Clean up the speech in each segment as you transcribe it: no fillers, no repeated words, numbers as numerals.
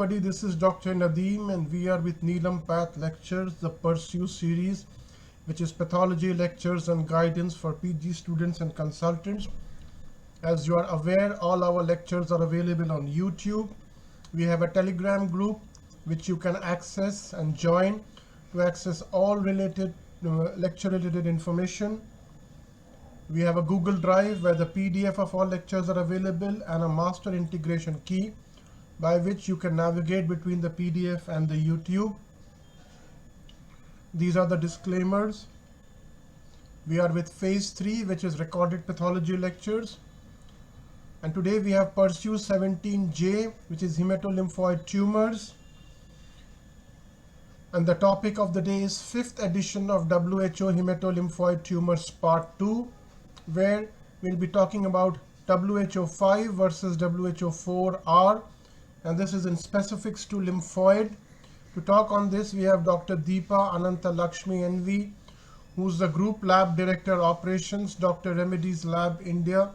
everybody, this is Dr. Nadeem and we are with Neelam Path Lectures, the Pursue series, which is pathology lectures and guidance for PG students and consultants. As you are aware, all our lectures are available on YouTube. We have a Telegram group which you can access and join to access all related lecture related information. We have a Google Drive where the PDF of all lectures are available and a master integration key by which you can navigate between the PDF and the YouTube. These are the disclaimers. We are with phase 3, which is recorded pathology lectures. And today we have Pursue 17J, which is hematolymphoid tumors. And the topic of the day is 5th edition of WHO Hematolymphoid Tumors Part 2, where we'll be talking about WHO5 versus WHO4R, and this is in specifics to lymphoid. To talk on this, we have Dr. Deepa, Anantha, Laxmi, NV, who's the Group Lab Director Operations, Dr. Remedies Lab, India.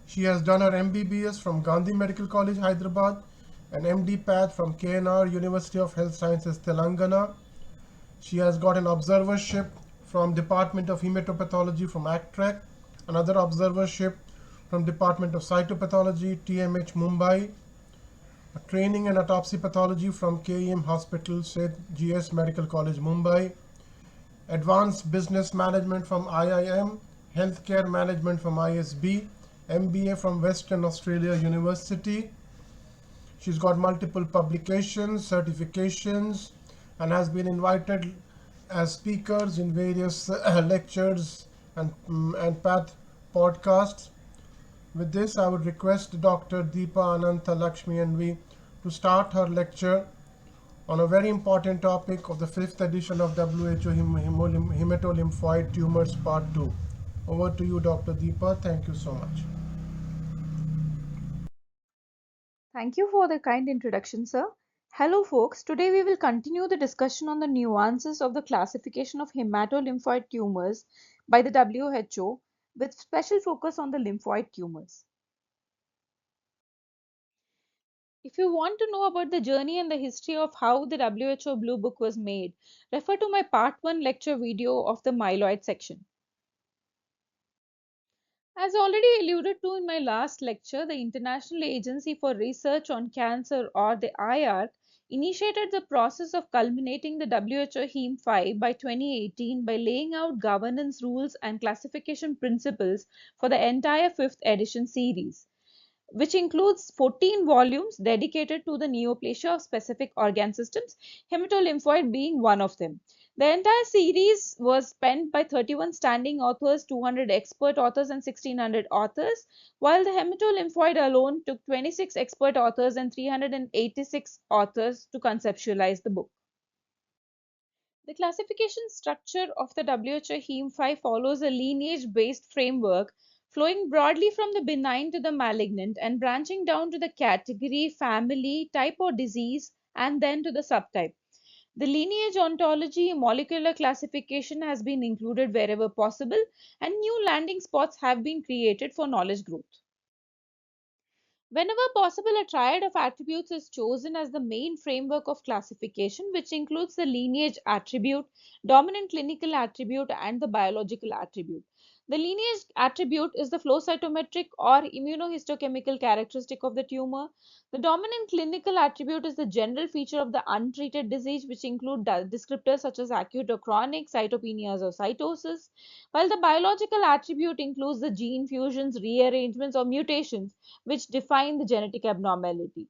She has done her MBBS from Gandhi Medical College, Hyderabad, and MD Path from KNR, University of Health Sciences, Telangana. She has got an observership from Department of Hematopathology from ACTREC, another observership from Department of Cytopathology, TMH Mumbai, a training in autopsy pathology from KEM Hospital, Seth GS Medical College, Mumbai, advanced business management from IIM, healthcare management from ISB, MBA from Western Australia University. She's got multiple publications, certifications, and has been invited as speakers in various lectures and path podcasts. With this, I would request Dr. Deepa, Anantha, Laxmi, NV to start her lecture on a very important topic of the 5th edition of WHO Hematolymphoid Tumors Part 2. Over to you, Dr. Deepa. Thank you so much. Thank you for the kind introduction, sir. Hello, folks. Today we will continue the discussion on the nuances of the classification of hematolymphoid tumors by the WHO, with special focus on the lymphoid tumors. If you want to know about the journey and the history of how the WHO Blue Book was made, refer to my Part 1 lecture video of the myeloid section. As already alluded to in my last lecture, the International Agency for Research on Cancer, or the IARC, initiated the process of culminating the WHO Hem5 by 2018 by laying out governance rules and classification principles for the entire 5th edition series, which includes 14 volumes dedicated to the neoplasia of specific organ systems, hematolymphoid being one of them. The entire series was penned by 31 standing authors, 200 expert authors, and 1600 authors, while the hematolymphoid alone took 26 expert authors and 386 authors to conceptualize the book. The classification structure of the WHO Hem5 follows a lineage-based framework flowing broadly from the benign to the malignant and branching down to the category, family, type or disease, and then to the subtype. The lineage ontology molecular classification has been included wherever possible, and new landing spots have been created for knowledge growth. Whenever possible, a triad of attributes is chosen as the main framework of classification, which includes the lineage attribute, dominant clinical attribute, and the biological attribute. The lineage attribute is the flow cytometric or immunohistochemical characteristic of the tumor. The dominant clinical attribute is the general feature of the untreated disease, which include descriptors such as acute or chronic, cytopenias or cytosis, while the biological attribute includes the gene fusions, rearrangements, or mutations which define the genetic abnormality.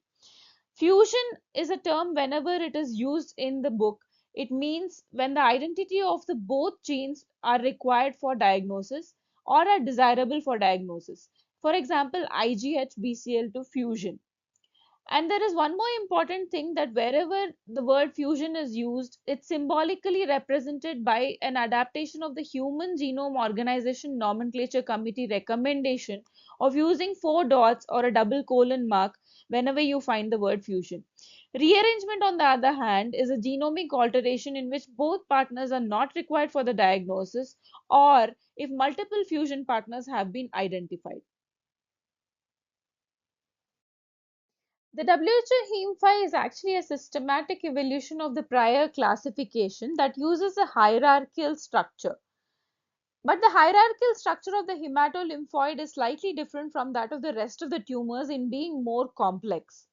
Fusion is a term whenever it is used in the book. It means when the identity of the both genes are required for diagnosis or are desirable for diagnosis. For example, IGH-BCL2 fusion. And there is one more important thing, that wherever the word fusion is used, it's symbolically represented by an adaptation of the Human Genome Organization Nomenclature Committee recommendation of using 4 dots or a double colon mark whenever you find the word fusion. Rearrangement, on the other hand, is a genomic alteration in which both partners are not required for the diagnosis, or if multiple fusion partners have been identified. The WHO Hem5 is actually a systematic evolution of the prior classification that uses a hierarchical structure. But the hierarchical structure of the hematolymphoid is slightly different from that of the rest of the tumors in being more complex.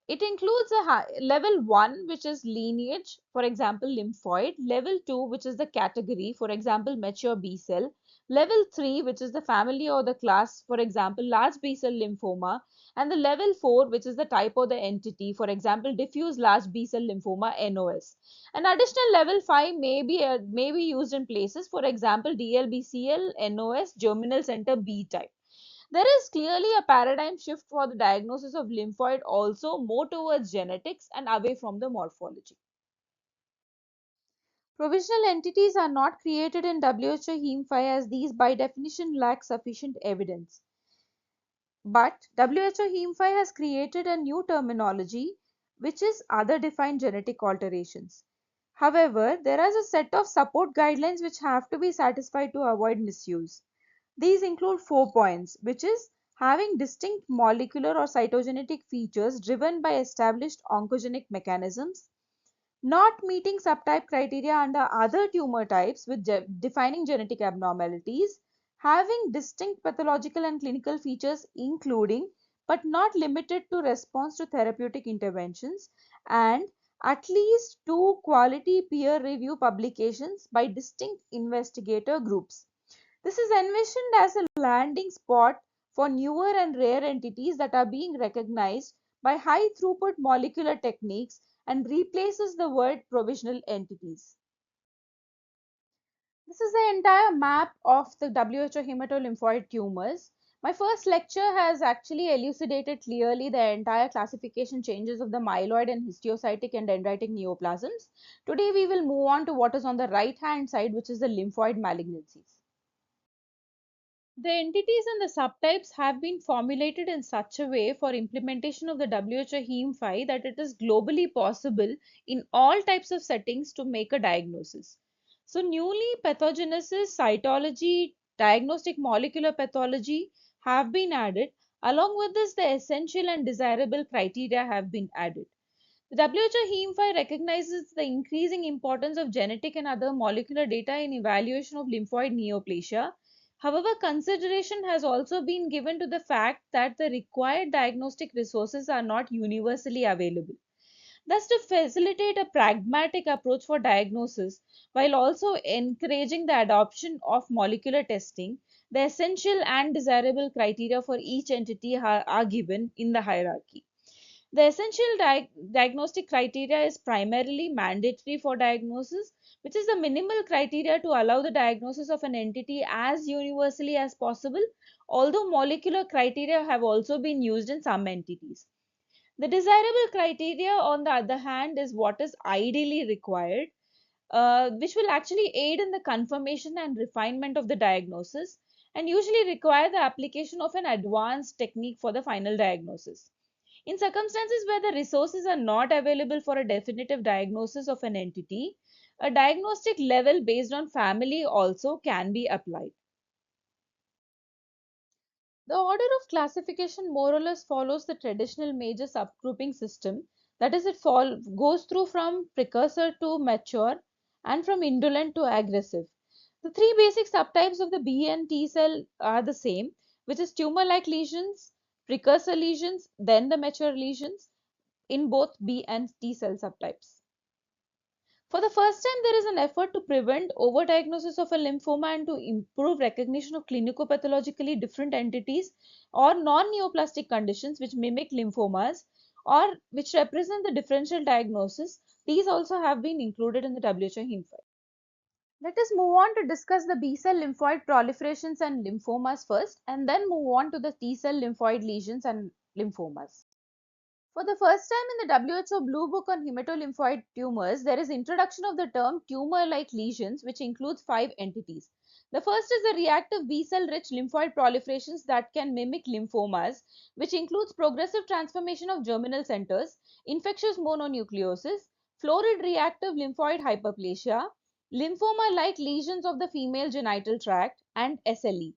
It includes a level 1, which is lineage, for example, lymphoid, level 2, which is the category, for example, mature B cell, level 3, which is the family or the class, for example, large B cell lymphoma, and the level 4, which is the type or the entity, for example, diffuse large B cell lymphoma, NOS. An additional level 5 may be used in places, for example, DLBCL, NOS, germinal center B type. There is clearly a paradigm shift for the diagnosis of lymphoid, also more towards genetics and away from the morphology. Provisional entities are not created in WHO Hem5 as these by definition lack sufficient evidence. But WHO Hem5 has created a new terminology which is other defined genetic alterations. However, there is a set of support guidelines which have to be satisfied to avoid misuse. These include 4 points, which is having distinct molecular or cytogenetic features driven by established oncogenic mechanisms, not meeting subtype criteria under other tumor types with defining genetic abnormalities, having distinct pathological and clinical features including but not limited to response to therapeutic interventions, and at least 2 quality peer review publications by distinct investigator groups. This is envisioned as a landing spot for newer and rare entities that are being recognized by high throughput molecular techniques and replaces the word provisional entities. This is the entire map of the WHO hematolymphoid tumors. My first lecture has actually elucidated clearly the entire classification changes of the myeloid and histiocytic and dendritic neoplasms. Today we will move on to what is on the right hand side, which is the lymphoid malignancies. The entities and the subtypes have been formulated in such a way for implementation of the WHO Hem5 that it is globally possible in all types of settings to make a diagnosis. So, newly pathogenesis, cytology, diagnostic molecular pathology have been added. Along with this, the essential and desirable criteria have been added. The WHO Hem5 recognizes the increasing importance of genetic and other molecular data in evaluation of lymphoid neoplasia. However, consideration has also been given to the fact that the required diagnostic resources are not universally available. Thus, to facilitate a pragmatic approach for diagnosis while also encouraging the adoption of molecular testing, the essential and desirable criteria for each entity are given in the hierarchy. The essential diagnostic criteria is primarily mandatory for diagnosis, which is the minimal criteria to allow the diagnosis of an entity as universally as possible, although molecular criteria have also been used in some entities. The desirable criteria, on the other hand, is what is ideally required, which will actually aid in the confirmation and refinement of the diagnosis and usually require the application of an advanced technique for the final diagnosis. In circumstances where the resources are not available for a definitive diagnosis of an entity, a diagnostic level based on family also can be applied. The order of classification more or less follows the traditional major subgrouping system. That is, it goes through from precursor to mature and from indolent to aggressive. The three basic subtypes of the B and T cell are the same, which is tumor-like lesions, precursor lesions, then the mature lesions in both B and T cell subtypes. For the first time, there is an effort to prevent overdiagnosis of a lymphoma and to improve recognition of clinico-pathologically different entities or non-neoplastic conditions which mimic lymphomas or which represent the differential diagnosis. These also have been included in the WHO Hem5. Let us move on to discuss the B-cell lymphoid proliferations and lymphomas first, and then move on to the T-cell lymphoid lesions and lymphomas. For the first time in the WHO Blue Book on Hematolymphoid Tumors, there is introduction of the term tumor-like lesions, which includes 5 entities. The first is the reactive B-cell rich lymphoid proliferations that can mimic lymphomas, which includes progressive transformation of germinal centers, infectious mononucleosis, florid reactive lymphoid hyperplasia, lymphoma-like lesions of the female genital tract, and SLE.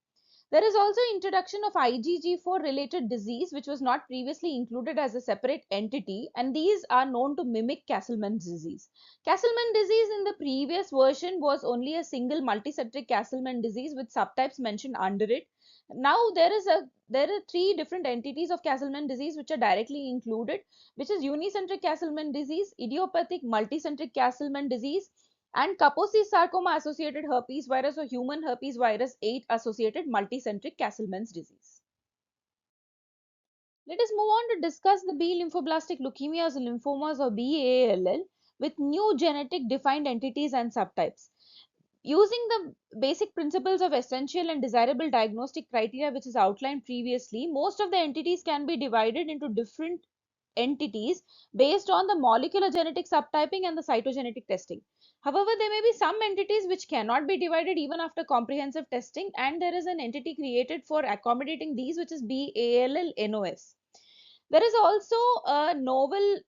There is also introduction of IgG4 related disease, which was not previously included as a separate entity, and these are known to mimic Castleman's disease. Castleman disease in the previous version was only a single multicentric Castleman disease with subtypes mentioned under it. Now there are three different entities of Castleman disease which are directly included, which is unicentric Castleman disease, idiopathic multicentric Castleman disease, and Kaposi sarcoma associated herpes virus or human herpes virus 8 associated multicentric Castleman's disease. Let us move on to discuss the B lymphoblastic leukemias or lymphomas or BALL with new genetic defined entities and subtypes. Using the basic principles of essential and desirable diagnostic criteria which is outlined previously, most of the entities can be divided into different entities based on the molecular genetic subtyping and the cytogenetic testing. However, there may be some entities which cannot be divided even after comprehensive testing, and there is an entity created for accommodating these, which is BALL-NOS. There is also a novel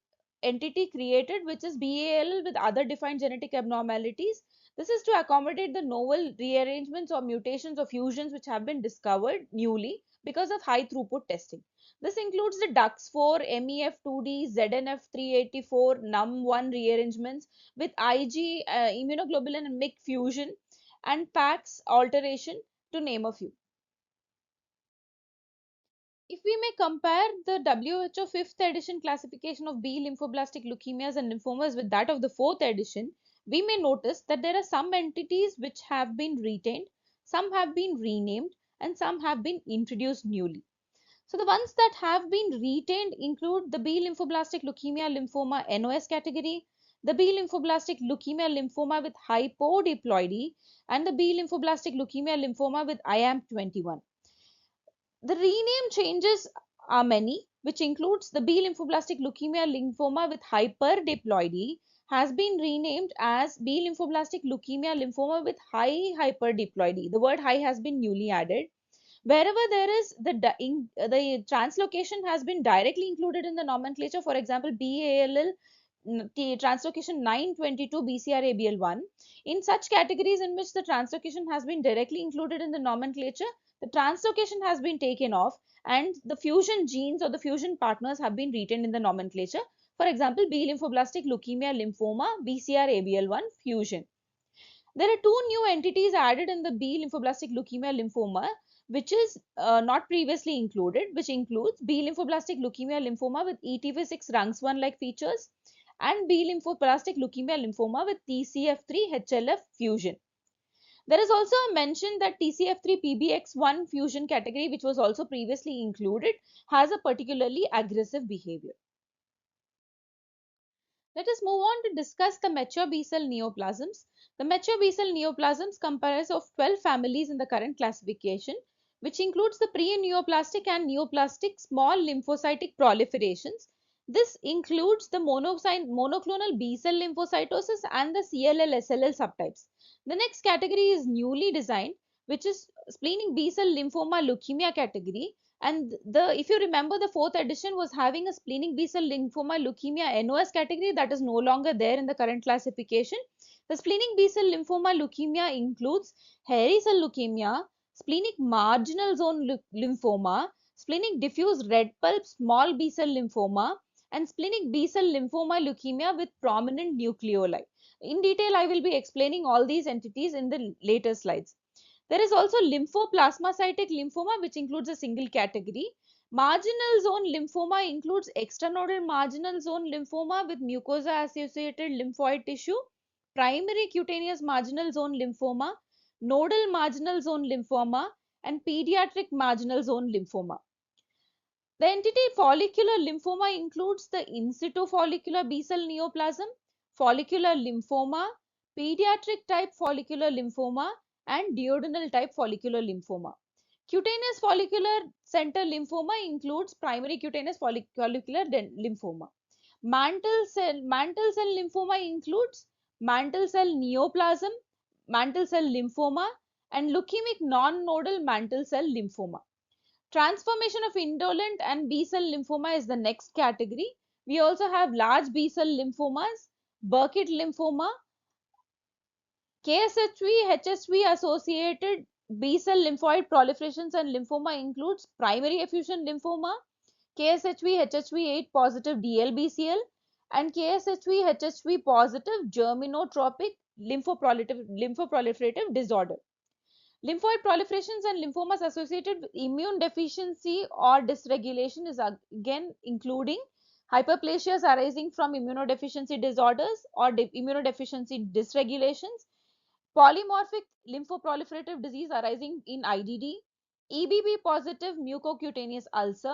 entity created which is BAL with other defined genetic abnormalities. This is to accommodate the novel rearrangements or mutations or fusions which have been discovered newly because of high throughput testing. This includes the DUX4, MEF2D, ZNF384, NUM1 rearrangements with IG, immunoglobulin and MYC fusion, and PAX alteration, to name a few. If we may compare the WHO 5th edition classification of B lymphoblastic leukemias and lymphomas with that of the 4th edition, we may notice that there are some entities which have been retained, some have been renamed, and some have been introduced newly. So the ones that have been retained include the B lymphoblastic leukemia lymphoma NOS category, the B lymphoblastic leukemia lymphoma with hypodiploidy, and the B lymphoblastic leukemia lymphoma with IAMP21. The rename changes are many, which includes the B lymphoblastic leukemia lymphoma with hyperdiploidy has been renamed as B lymphoblastic leukemia lymphoma with high hyperdiploidy. The word high has been newly added. Wherever there is the translocation has been directly included in the nomenclature, for example, BALL translocation 922 BCR-ABL1. In such categories in which the translocation has been directly included in the nomenclature, the translocation has been taken off and the fusion genes or the fusion partners have been retained in the nomenclature. For example, B lymphoblastic leukemia lymphoma BCR-ABL1 fusion. There are two new entities added in the B lymphoblastic leukemia lymphoma, which is not previously included, which includes B lymphoblastic leukemia lymphoma with ETV6 RUNX1 like features and B lymphoblastic leukemia lymphoma with TCF3 HLF fusion. There is also a mention that TCF3 PBX1 fusion category, which was also previously included, has a particularly aggressive behavior. Let us move on to discuss the mature B-cell neoplasms. The mature B-cell neoplasms comprise of 12 families in the current classification, which includes the pre-neoplastic and neoplastic small lymphocytic proliferations. This includes the monoclonal B-cell lymphocytosis and the CLL-SLL subtypes. The next category is newly designed, which is splenic B-cell lymphoma leukemia category. And if you remember, the 4th edition was having a splenic B-cell lymphoma leukemia NOS category that is no longer there in the current classification. The splenic B-cell lymphoma leukemia includes hairy cell leukemia, splenic marginal zone lymphoma, splenic diffuse red pulp small B-cell lymphoma, and splenic B-cell lymphoma leukemia with prominent nucleoli. In detail, I will be explaining all these entities in the later slides. There is also lymphoplasmacytic lymphoma, which includes a single category. Marginal zone lymphoma includes extranodal marginal zone lymphoma with mucosa associated lymphoid tissue, primary cutaneous marginal zone lymphoma, nodal marginal zone lymphoma, and pediatric marginal zone lymphoma. The entity follicular lymphoma includes the in situ follicular B-cell neoplasm, follicular lymphoma, pediatric type follicular lymphoma, and duodenal type follicular lymphoma. Cutaneous follicular center lymphoma includes primary cutaneous follicular lymphoma. Mantle cell lymphoma includes mantle cell neoplasm, mantle cell lymphoma, and leukemic non-nodal mantle cell lymphoma. Transformation of indolent and B-cell lymphoma is the next category. We also have large B-cell lymphomas, Burkitt lymphoma, KSHV, HSV associated B-cell lymphoid proliferations and lymphoma includes primary effusion lymphoma, KSHV-HHV8 positive DLBCL, and KSHV-HHV positive germinotropic lymphoproliferative disorder. Lymphoid proliferations and lymphomas associated with immune deficiency or dysregulation is again including hyperplasias arising from immunodeficiency disorders or immunodeficiency dysregulations, polymorphic lymphoproliferative disease arising in IDD, EBV positive mucocutaneous ulcer,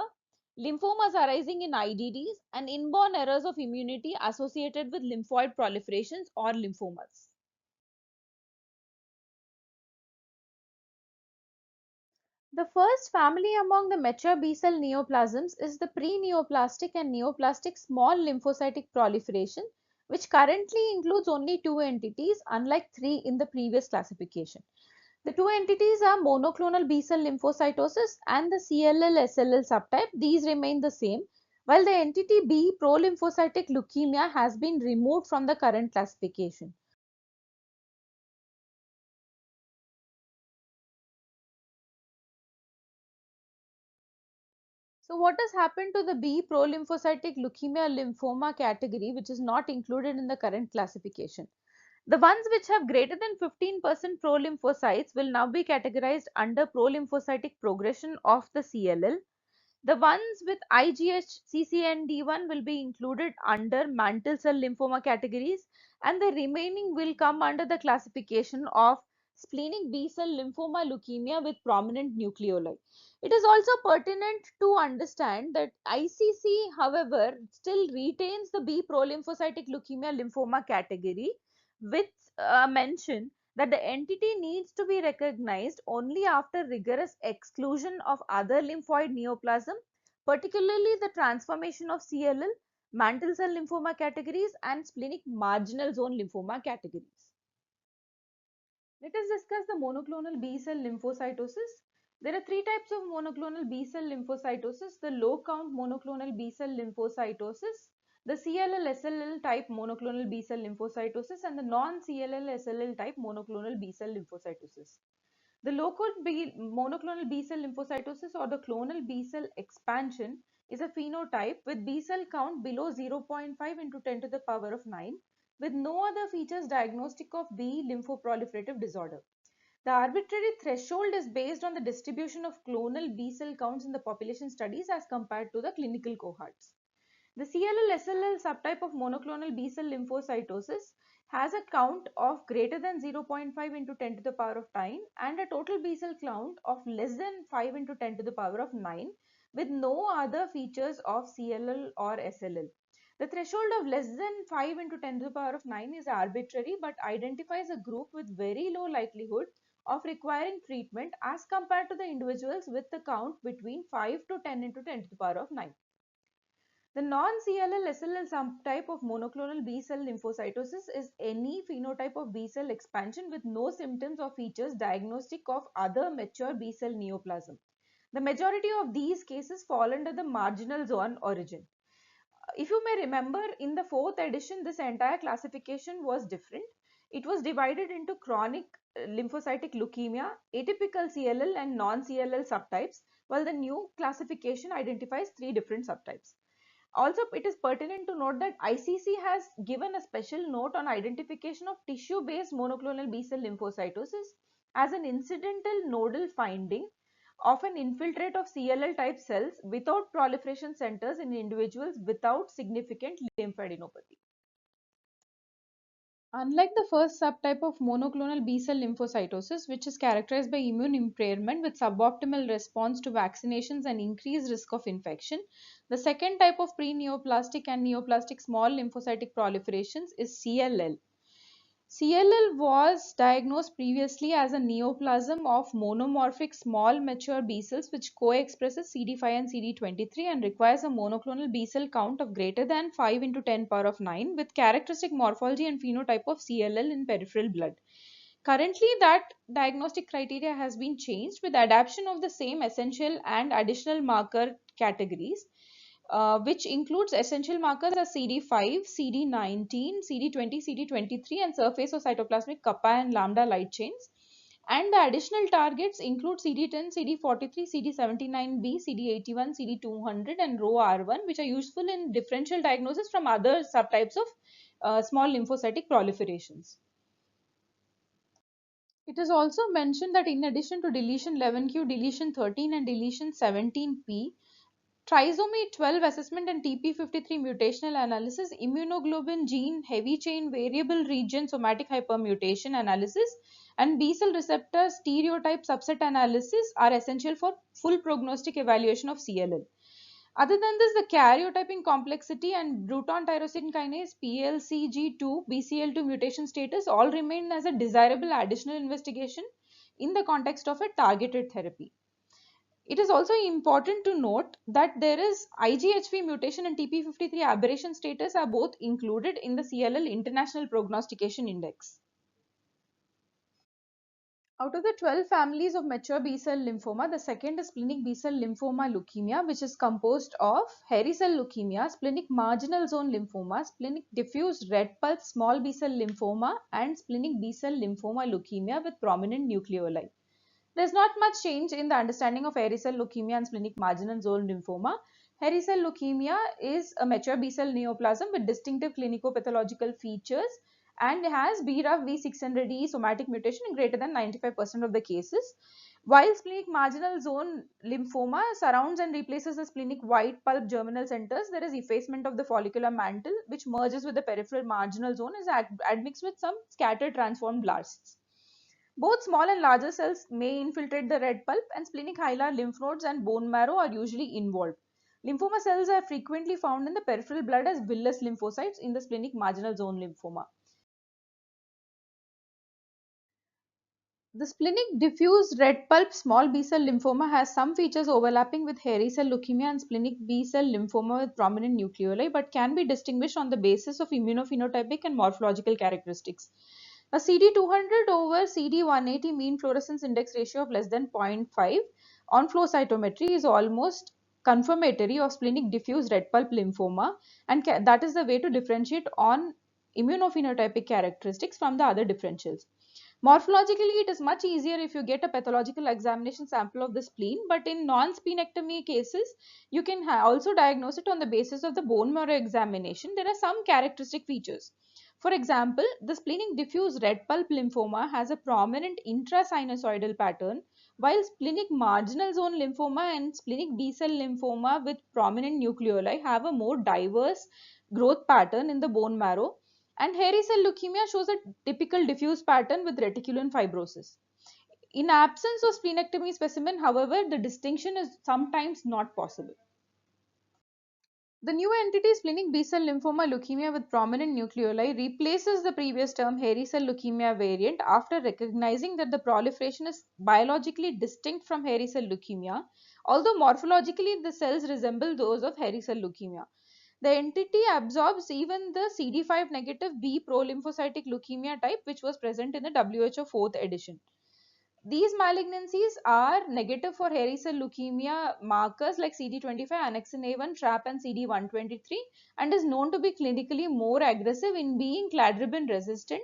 lymphomas arising in IDDs, and inborn errors of immunity associated with lymphoid proliferations or lymphomas. The first family among the mature B-cell neoplasms is the pre-neoplastic and neoplastic small lymphocytic proliferation, which currently includes only two entities, unlike three in the previous classification. The two entities are monoclonal B-cell lymphocytosis and the CLL-SLL subtype. These remain the same, while the entity B, prolymphocytic leukemia, has been removed from the current classification. So what has happened to the B prolymphocytic leukemia lymphoma category, which is not included in the current classification? The ones which have greater than 15% prolymphocytes will now be categorized under prolymphocytic progression of the CLL. The ones with IGH CCND1 will be included under mantle cell lymphoma categories, and the remaining will come under the classification of splenic B-cell lymphoma leukemia with prominent nucleoli. It is also pertinent to understand that ICC, however, still retains the B prolymphocytic leukemia lymphoma category with a mention that the entity needs to be recognized only after rigorous exclusion of other lymphoid neoplasm, particularly the transformation of CLL, mantle cell lymphoma categories, and splenic marginal zone lymphoma categories. Let us discuss the monoclonal B-cell lymphocytosis. There are three types of monoclonal B-cell lymphocytosis: the low count monoclonal B-cell lymphocytosis, the CLL-SLL type monoclonal B-cell lymphocytosis, and the non-CLL-SLL type monoclonal B-cell lymphocytosis. The monoclonal B-cell lymphocytosis or the clonal B-cell expansion is a phenotype with B-cell count below 0.5 into 10 to the power of 9 with no other features diagnostic of B lymphoproliferative disorder. The arbitrary threshold is based on the distribution of clonal B-cell counts in the population studies as compared to the clinical cohorts. The CLL-SLL subtype of monoclonal B-cell lymphocytosis has a count of greater than 0.5 into 10 to the power of 9 and a total B-cell count of less than 5 into 10 to the power of 9 with no other features of CLL or SLL. The threshold of less than 5 into 10 to the power of 9 is arbitrary but identifies a group with very low likelihood of requiring treatment as compared to the individuals with the count between 5 to 10 into 10 to the power of 9. The non-CLL-SLL subtype of monoclonal B-cell lymphocytosis is any phenotype of B-cell expansion with no symptoms or features diagnostic of other mature B-cell neoplasm. The majority of these cases fall under the marginal zone origin. If you may remember, in the fourth edition, this entire classification was different. It was divided into chronic lymphocytic leukemia, atypical CLL and non-CLL subtypes, while the new classification identifies three different subtypes. Also, it is pertinent to note that ICC has given a special note on identification of tissue-based monoclonal B-cell lymphocytosis as an incidental nodal finding of an infiltrate of CLL type cells without proliferation centers in individuals without significant lymphadenopathy. Unlike the first subtype of monoclonal B-cell lymphocytosis, which is characterized by immune impairment with suboptimal response to vaccinations and increased risk of infection, the second type of pre-neoplastic and neoplastic small lymphocytic proliferations is CLL. CLL was diagnosed previously as a neoplasm of monomorphic small mature B cells which co-expresses CD5 and CD23 and requires a monoclonal B cell count of greater than 5 into 10 power of 9 with characteristic morphology and phenotype of CLL in peripheral blood. Currently, that diagnostic criteria has been changed with adaptation of the same essential and additional marker categories, which includes essential markers as CD5, CD19, CD20, CD23 and surface or cytoplasmic kappa and lambda light chains. And the additional targets include CD10, CD43, CD79B, CD81, CD200, and ROR1, which are useful in differential diagnosis from other subtypes of small lymphocytic proliferations. It is also mentioned that in addition to deletion 11q, deletion 13, and deletion 17p, trisomy 12 assessment and TP53 mutational analysis, immunoglobulin gene heavy chain variable region somatic hypermutation analysis, and B-cell receptor stereotype subset analysis are essential for full prognostic evaluation of CLL. Other than this, the karyotyping complexity and Bruton tyrosine kinase, PLCG2, BCL2 mutation status all remain as a desirable additional investigation in the context of a targeted therapy. It is also important to note that there is IGHV mutation and TP53 aberration status are both included in the CLL International Prognostication Index. Out of the 12 families of mature B-cell lymphoma, the second is splenic B-cell lymphoma leukemia, which is composed of hairy cell leukemia, splenic marginal zone lymphoma, splenic diffuse red pulse small B-cell lymphoma, and splenic B-cell lymphoma leukemia with prominent nucleoli. There's not much change in the understanding of hairy cell leukemia and splenic marginal zone lymphoma. Hairy cell leukemia is a mature B-cell neoplasm with distinctive clinico-pathological features and has BRAF V600E somatic mutation in greater than 95% of the cases. While splenic marginal zone lymphoma surrounds and replaces the splenic white pulp germinal centers, there is effacement of the follicular mantle which merges with the peripheral marginal zone and is admixed with some scattered transformed blasts. Both small and larger cells may infiltrate the red pulp, and splenic hilar lymph nodes and bone marrow are usually involved. Lymphoma cells are frequently found in the peripheral blood as villous lymphocytes in the splenic marginal zone lymphoma. The splenic diffuse red pulp small B-cell lymphoma has some features overlapping with hairy cell leukemia and splenic B-cell lymphoma with prominent nucleoli, but can be distinguished on the basis of immunophenotypic and morphological characteristics. A CD200 over CD180 mean fluorescence index ratio of less than 0.5 on flow cytometry is almost confirmatory of splenic diffuse red pulp lymphoma, and that is the way to differentiate on immunophenotypic characteristics from the other differentials. Morphologically, it is much easier if you get a pathological examination sample of the spleen, but in non-splenectomy cases, you can also diagnose it on the basis of the bone marrow examination. There are some characteristic features. For example, the splenic diffuse red pulp lymphoma has a prominent intrasinusoidal pattern, while splenic marginal zone lymphoma and splenic B-cell lymphoma with prominent nucleoli have a more diverse growth pattern in the bone marrow, and hairy cell leukemia shows a typical diffuse pattern with reticulin fibrosis. In absence of splenectomy specimen, however, the distinction is sometimes not possible. The new entity splenic B-cell lymphoma leukemia with prominent nucleoli replaces the previous term hairy cell leukemia variant after recognizing that the proliferation is biologically distinct from hairy cell leukemia, although morphologically the cells resemble those of hairy cell leukemia. The entity absorbs even the CD5 negative B prolymphocytic leukemia type which was present in the WHO 4th edition. These malignancies are negative for hairy cell leukemia markers like CD25, annexin A1, TRAP and CD123 and is known to be clinically more aggressive in being cladribine resistant.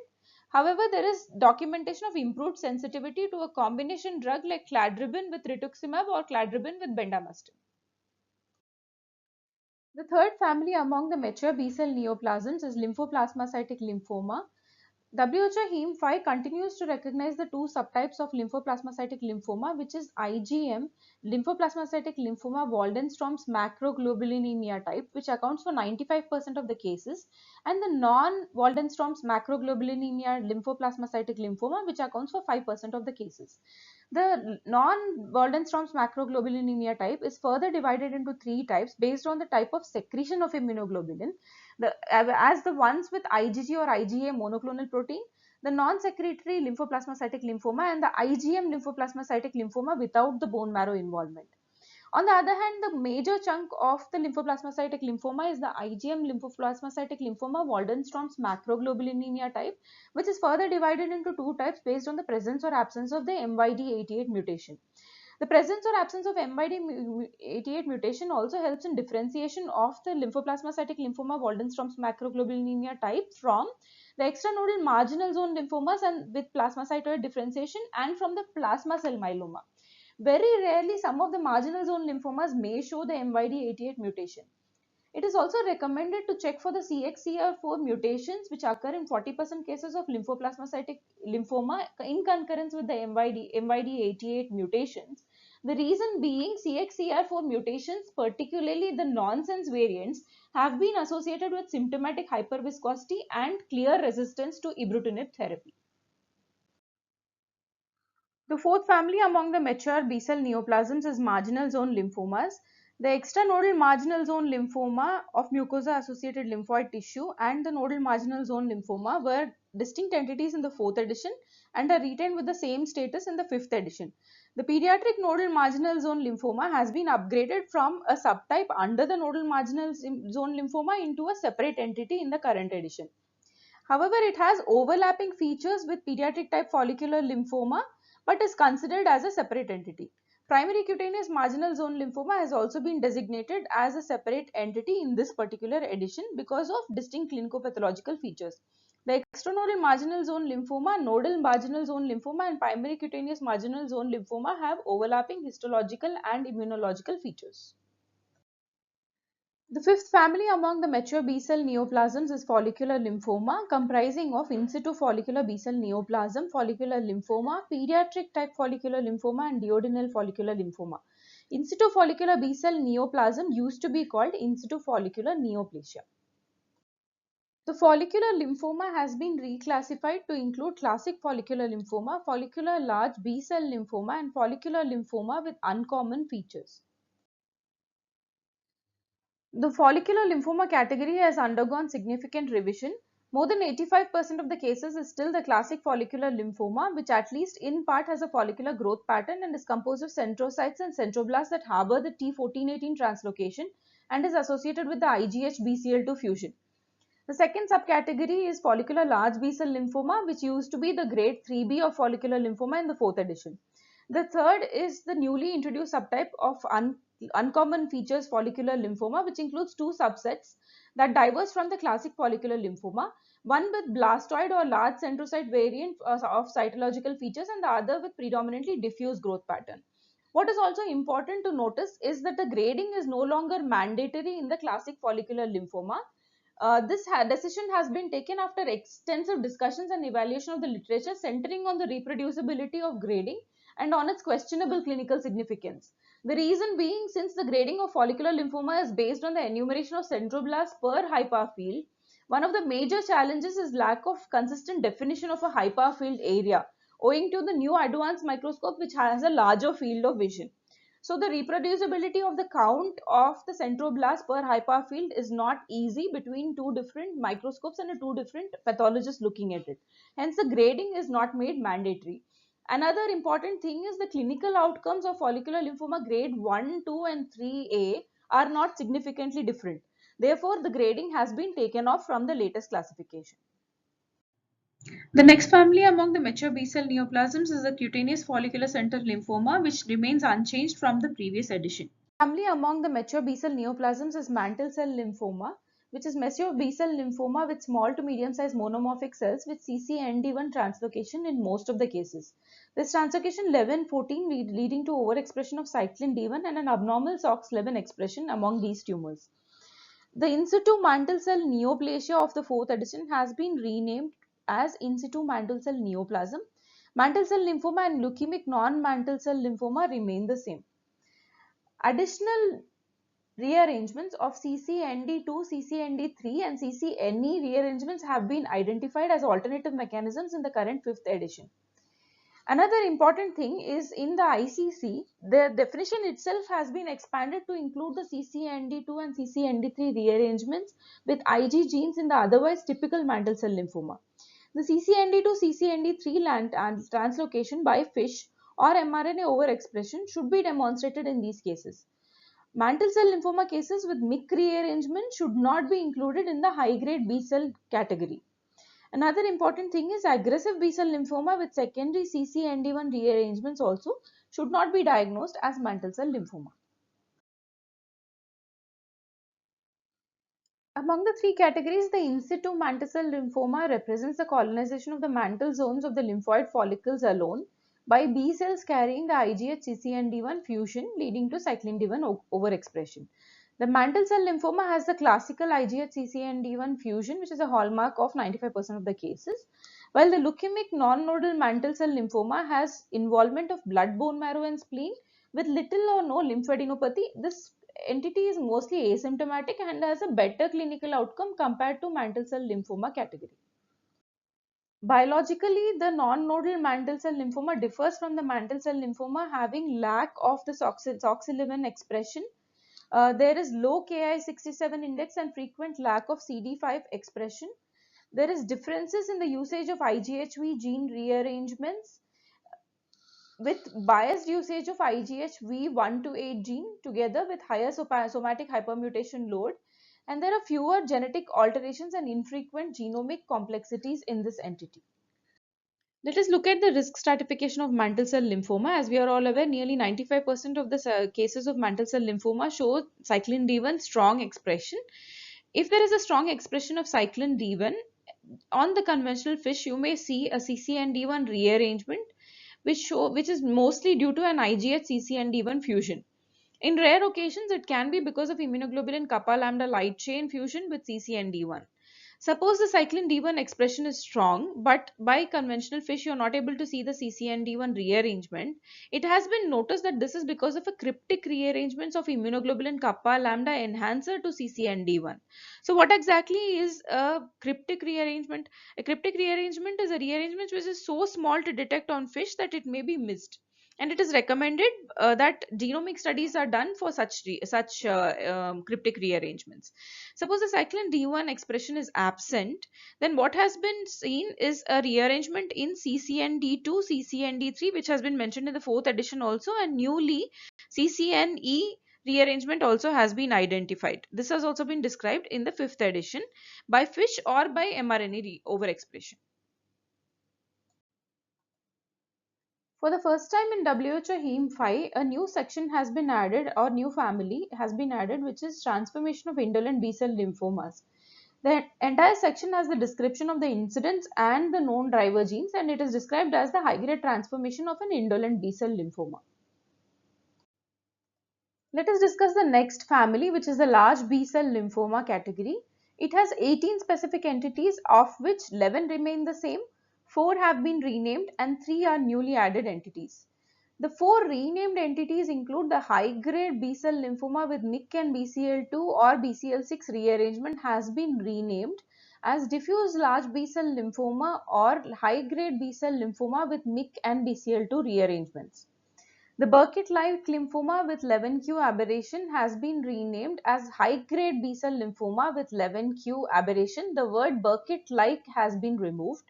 However, there is documentation of improved sensitivity to a combination drug like cladribine with rituximab or cladribine with bendamustine. The third family among the mature B-cell neoplasms is lymphoplasmacytic lymphoma. WHO HEM5 continues to recognize the two subtypes of lymphoplasmacytic lymphoma, which is IgM, lymphoplasmacytic lymphoma Waldenstrom's macroglobulinemia type, which accounts for 95% of the cases, and the non-Waldenstrom's macroglobulinemia lymphoplasmacytic lymphoma, which accounts for 5% of the cases. The non-Waldenstrom's macroglobulinemia type is further divided into three types based on the type of secretion of immunoglobulin. As the ones with IgG or IgA monoclonal protein, the non-secretory lymphoplasmacytic lymphoma, and the IgM lymphoplasmacytic lymphoma without the bone marrow involvement. On the other hand, the major chunk of the lymphoplasmacytic lymphoma is the IgM lymphoplasmacytic lymphoma Waldenstrom's macroglobulinemia type, which is further divided into two types based on the presence or absence of the MYD88 mutation. The presence or absence of MYD88 mutation also helps in differentiation of the lymphoplasmacytic lymphoma Waldenstrom's macroglobulinemia type from the extranodal marginal zone lymphomas and with plasmacytoid differentiation and from the plasma cell myeloma. Very rarely, some of the marginal zone lymphomas may show the MYD88 mutation. It is also recommended to check for the CXCR4 mutations which occur in 40% cases of lymphoplasmacytic lymphoma in concurrence with the MYD88 mutations. The reason being CXCR4 mutations, particularly the nonsense variants, have been associated with symptomatic hyperviscosity and clear resistance to ibrutinib therapy. The fourth family among the mature B-cell neoplasms is marginal zone lymphomas. The extranodal marginal zone lymphoma of mucosa-associated lymphoid tissue and the nodal marginal zone lymphoma were distinct entities in the fourth edition and are retained with the same status in the fifth edition. The pediatric nodal marginal zone lymphoma has been upgraded from a subtype under the nodal marginal zone lymphoma into a separate entity in the current edition. However, it has overlapping features with pediatric type follicular lymphoma but is considered as a separate entity. Primary cutaneous marginal zone lymphoma has also been designated as a separate entity in this particular edition because of distinct clinicopathological features. The extranodal marginal zone lymphoma, nodal marginal zone lymphoma and primary cutaneous marginal zone lymphoma have overlapping histological and immunological features. The fifth family among the mature B-cell neoplasms is follicular lymphoma, comprising of in situ follicular B-cell neoplasm, follicular lymphoma, pediatric type follicular lymphoma and duodenal follicular lymphoma. In situ follicular B-cell neoplasm used to be called in situ follicular neoplasia. The follicular lymphoma has been reclassified to include classic follicular lymphoma, follicular large B-cell lymphoma and follicular lymphoma with uncommon features. The follicular lymphoma category has undergone significant revision. More than 85% of the cases is still the classic follicular lymphoma, which at least in part has a follicular growth pattern and is composed of centrocytes and centroblasts that harbor the T1418 translocation and is associated with the IgH-BCL2 fusion. The second subcategory is follicular large B-cell lymphoma, which used to be the grade 3B of follicular lymphoma in the fourth edition. The third is the newly introduced subtype of uncommon features follicular lymphoma, which includes two subsets that diverge from the classic follicular lymphoma, one with blastoid or large centrocyte variant of cytological features and the other with predominantly diffuse growth pattern. What is also important to notice is that the grading is no longer mandatory in the classic follicular lymphoma. This decision has been taken after extensive discussions and evaluation of the literature centering on the reproducibility of grading and on its questionable clinical significance. The reason being, since the grading of follicular lymphoma is based on the enumeration of centroblasts per high power field, one of the major challenges is lack of consistent definition of a high power field area owing to the new advanced microscope which has a larger field of vision. So the reproducibility of the count of the centroblast per high power field is not easy between two different microscopes and two different pathologists looking at it. Hence the grading is not made mandatory. Another important thing is the clinical outcomes of follicular lymphoma grade 1, 2 and 3A are not significantly different. Therefore, the grading has been taken off from the latest classification. The next family among the mature B-cell neoplasms is the cutaneous follicular central lymphoma, which remains unchanged from the previous edition. Family among the mature B-cell neoplasms is mantle cell lymphoma, which is mature B-cell lymphoma with small to medium-sized monomorphic cells with CCND1 translocation in most of the cases. This translocation 11-14 leading to overexpression of Cyclin D1 and an abnormal SOX11 expression among these tumors. The in situ mantle cell neoplasia of the fourth edition has been renamed as in situ mantle cell neoplasm. Mantle cell lymphoma and leukemic non-mantle cell lymphoma remain the same. Additional rearrangements of CCND2, CCND3 and CCNE rearrangements have been identified as alternative mechanisms in the current fifth edition. Another important thing is in the ICC, the definition itself has been expanded to include the CCND2 and CCND3 rearrangements with Ig genes in the otherwise typical mantle cell lymphoma. The CCND2 CCND3 translocation by FISH or mRNA overexpression should be demonstrated in these cases. Mantle cell lymphoma cases with MIKEY rearrangement should not be included in the high grade B cell category. Another important thing is aggressive B-cell lymphoma with secondary CCND1 rearrangements also should not be diagnosed as mantle cell lymphoma. Among the three categories, the in situ mantle cell lymphoma represents the colonization of the mantle zones of the lymphoid follicles alone by B cells carrying the IGH-CCND1 fusion leading to Cyclin D1 overexpression. The mantle cell lymphoma has the classical IGH-CCND1 fusion, which is a hallmark of 95% of the cases, while the leukemic non-nodal mantle cell lymphoma has involvement of blood, bone marrow and spleen with little or no lymphadenopathy. This entity is mostly asymptomatic and has a better clinical outcome compared to mantle cell lymphoma category. Biologically, the non-nodal mantle cell lymphoma differs from the mantle cell lymphoma having lack of the SOX11 expression. There is low Ki67 index and frequent lack of CD5 expression. There is differences in the usage of IGHV gene rearrangements with biased usage of IGHV1 to 8 gene together with higher somatic hypermutation load, and there are fewer genetic alterations and infrequent genomic complexities in this entity. Let us look at the risk stratification of mantle cell lymphoma. As we are all aware, nearly 95% of the cases of mantle cell lymphoma show cyclin D1 strong expression. If there is a strong expression of cyclin D1 on the conventional fish, you may see a CCND1 rearrangement, which is mostly due to an IGH-CCND1 fusion. In rare occasions, it can be because of immunoglobulin kappa lambda light chain fusion with CCND1. Suppose the cyclin D1 expression is strong, but by conventional fish you are not able to see the CCND1 rearrangement. It has been noticed that this is because of a cryptic rearrangements of immunoglobulin kappa lambda enhancer to CCND1. So what exactly is a cryptic rearrangement? A cryptic rearrangement is a rearrangement which is so small to detect on fish that it may be missed. And it is recommended that genomic studies are done for such cryptic rearrangements. Suppose the cyclin D1 expression is absent, then what has been seen is a rearrangement in CCND2, CCND3, which has been mentioned in the fourth edition also, and newly CCNE rearrangement also has been identified. This has also been described in the fifth edition by fish or by mRNA overexpression. For the first time in WHO Hem5, a new section has been added or new family has been added, which is transformation of indolent B-cell lymphomas. The entire section has the description of the incidence and the known driver genes, and it is described as the high-grade transformation of an indolent B-cell lymphoma. Let us discuss the next family, which is the large B-cell lymphoma category. It has 18 specific entities, of which 11 remain the same, 4 have been renamed, and 3 are newly added entities. The 4 renamed entities include the high-grade B-cell lymphoma with MIK and BCL2 or BCL6 rearrangement has been renamed as diffuse large B-cell lymphoma or high-grade B-cell lymphoma with MIK and BCL2 rearrangements. The Burkitt-like lymphoma with 11q aberration has been renamed as high-grade B-cell lymphoma with 11q aberration. The word Burkitt-like has been removed.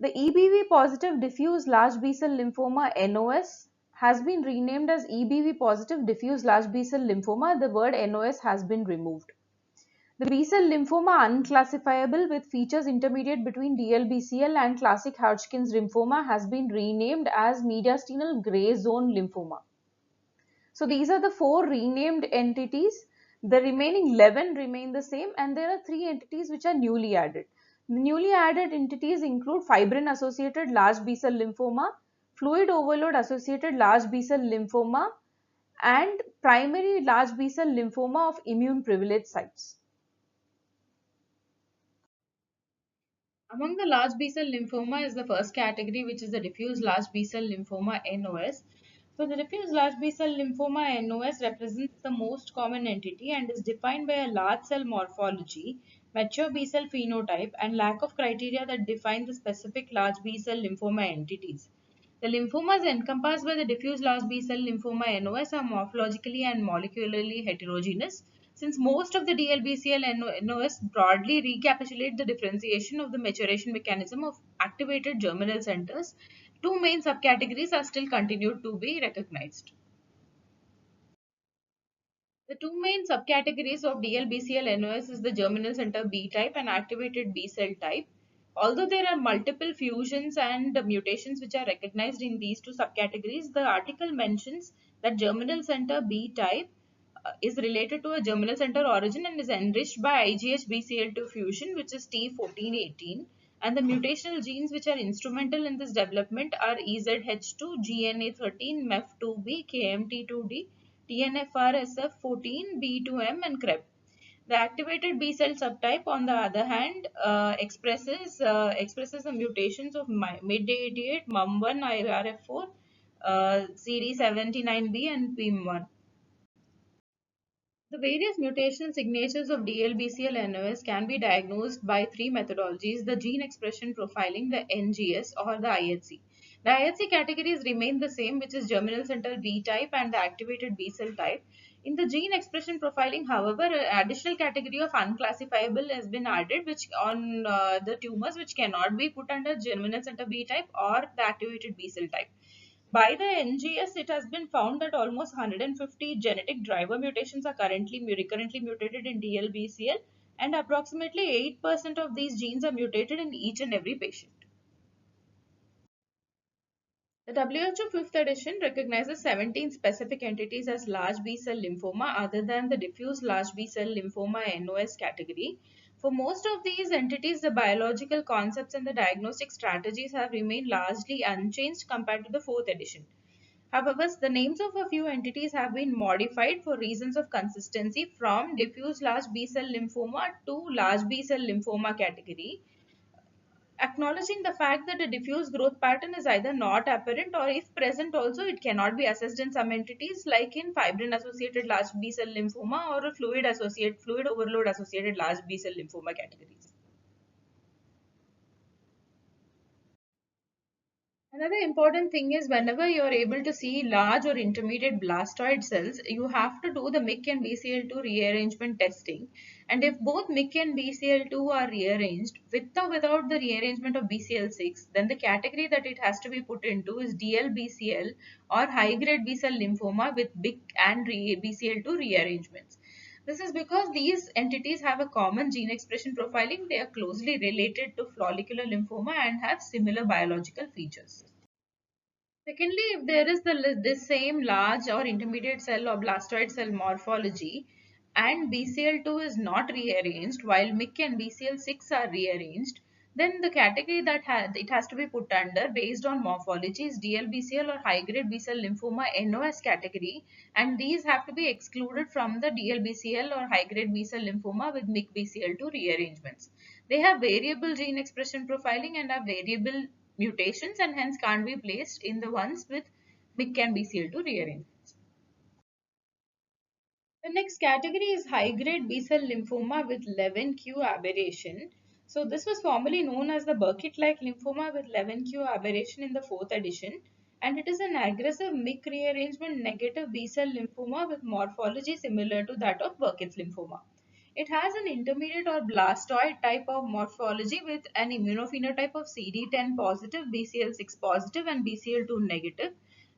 The EBV-positive diffuse large B-cell lymphoma NOS has been renamed as EBV-positive diffuse large B-cell lymphoma. The word NOS has been removed. The B-cell lymphoma unclassifiable with features intermediate between DLBCL and classic Hodgkin's lymphoma has been renamed as mediastinal gray zone lymphoma. So these are the 4 renamed entities. The remaining 11 remain the same, and there are 3 entities which are newly added. The newly added entities include fibrin associated large B-cell lymphoma, fluid overload associated large B-cell lymphoma, and primary large B-cell lymphoma of immune privileged sites. Among the large B-cell lymphoma is the first category, which is the diffuse large B-cell lymphoma NOS. So the diffuse large B-cell lymphoma NOS represents the most common entity and is defined by a large cell morphology, mature B-cell phenotype, and lack of criteria that define the specific large B-cell lymphoma entities. The lymphomas encompassed by the diffuse large B-cell lymphoma NOS are morphologically and molecularly heterogeneous. Since most of the DLBCL NOS broadly recapitulate the differentiation of the maturation mechanism of activated germinal centers, 2 main subcategories are still continued to be recognized. The 2 main subcategories of DLBCL NOS is the germinal center B type and activated B cell type. Although there are multiple fusions and mutations which are recognized in these two subcategories, the article mentions that germinal center B type is related to a germinal center origin and is enriched by IGH-BCL2 fusion, which is T1418. And the mutational genes which are instrumental in this development are EZH2, GNA13, MEF2B, KMT2D, TNFR-SF14, B2M, and CREB. The activated B cell subtype, on the other hand, expresses the mutations of MID88, MUM1, IRF4, CD79B, and PIM1. The various mutational signatures of DLBCL NOS can be diagnosed by three methodologies: the gene expression profiling, the NGS, or the IHC. The IHC categories remain the same, which is germinal center B type and the activated B cell type. In the gene expression profiling, however, an additional category of unclassifiable has been added, which on the tumors which cannot be put under germinal center B type or the activated B cell type. By the NGS, it has been found that almost 150 genetic driver mutations are recurrently mutated in DLBCL, and approximately 8% of these genes are mutated in each and every patient. The WHO 5th edition recognizes 17 specific entities as large B-cell lymphoma other than the diffuse large B-cell lymphoma NOS category. For most of these entities, the biological concepts and the diagnostic strategies have remained largely unchanged compared to the 4th edition. However, the names of a few entities have been modified for reasons of consistency from diffuse large B-cell lymphoma to large B-cell lymphoma category, acknowledging the fact that a diffuse growth pattern is either not apparent or if present also it cannot be assessed in some entities like in fibrin associated large B-cell lymphoma or a fluid overload associated large B-cell lymphoma categories. Another important thing is whenever you are able to see large or intermediate blastoid cells, you have to do the MIK and BCL2 rearrangement testing. And if both MIK and BCL2 are rearranged with or without the rearrangement of BCL6, then the category that it has to be put into is DLBCL or high-grade B-cell lymphoma with BIK and BCL2 rearrangements. This is because these entities have a common gene expression profiling. They are closely related to follicular lymphoma and have similar biological features. Secondly, if there is this same large or intermediate cell or blastoid cell morphology and BCL2 is not rearranged while MIK and BCL6 are rearranged, then the category that it has to be put under based on morphology is DLBCL or high-grade B-cell lymphoma NOS category, and these have to be excluded from the DLBCL or high-grade B-cell lymphoma with MIK BCL2 rearrangements. They have variable gene expression profiling and have variable mutations and hence can't be placed in the ones with MIK and BCL2 rearrangements. The next category is high-grade B-cell lymphoma with 11q aberration. So this was formerly known as the Burkitt-like lymphoma with 11q aberration in the 4th edition, and it is an aggressive MIK rearrangement negative B-cell lymphoma with morphology similar to that of Burkitt's lymphoma. It has an intermediate or blastoid type of morphology with an immunophenotype of CD10 positive, BCL6 positive, and BCL2 negative,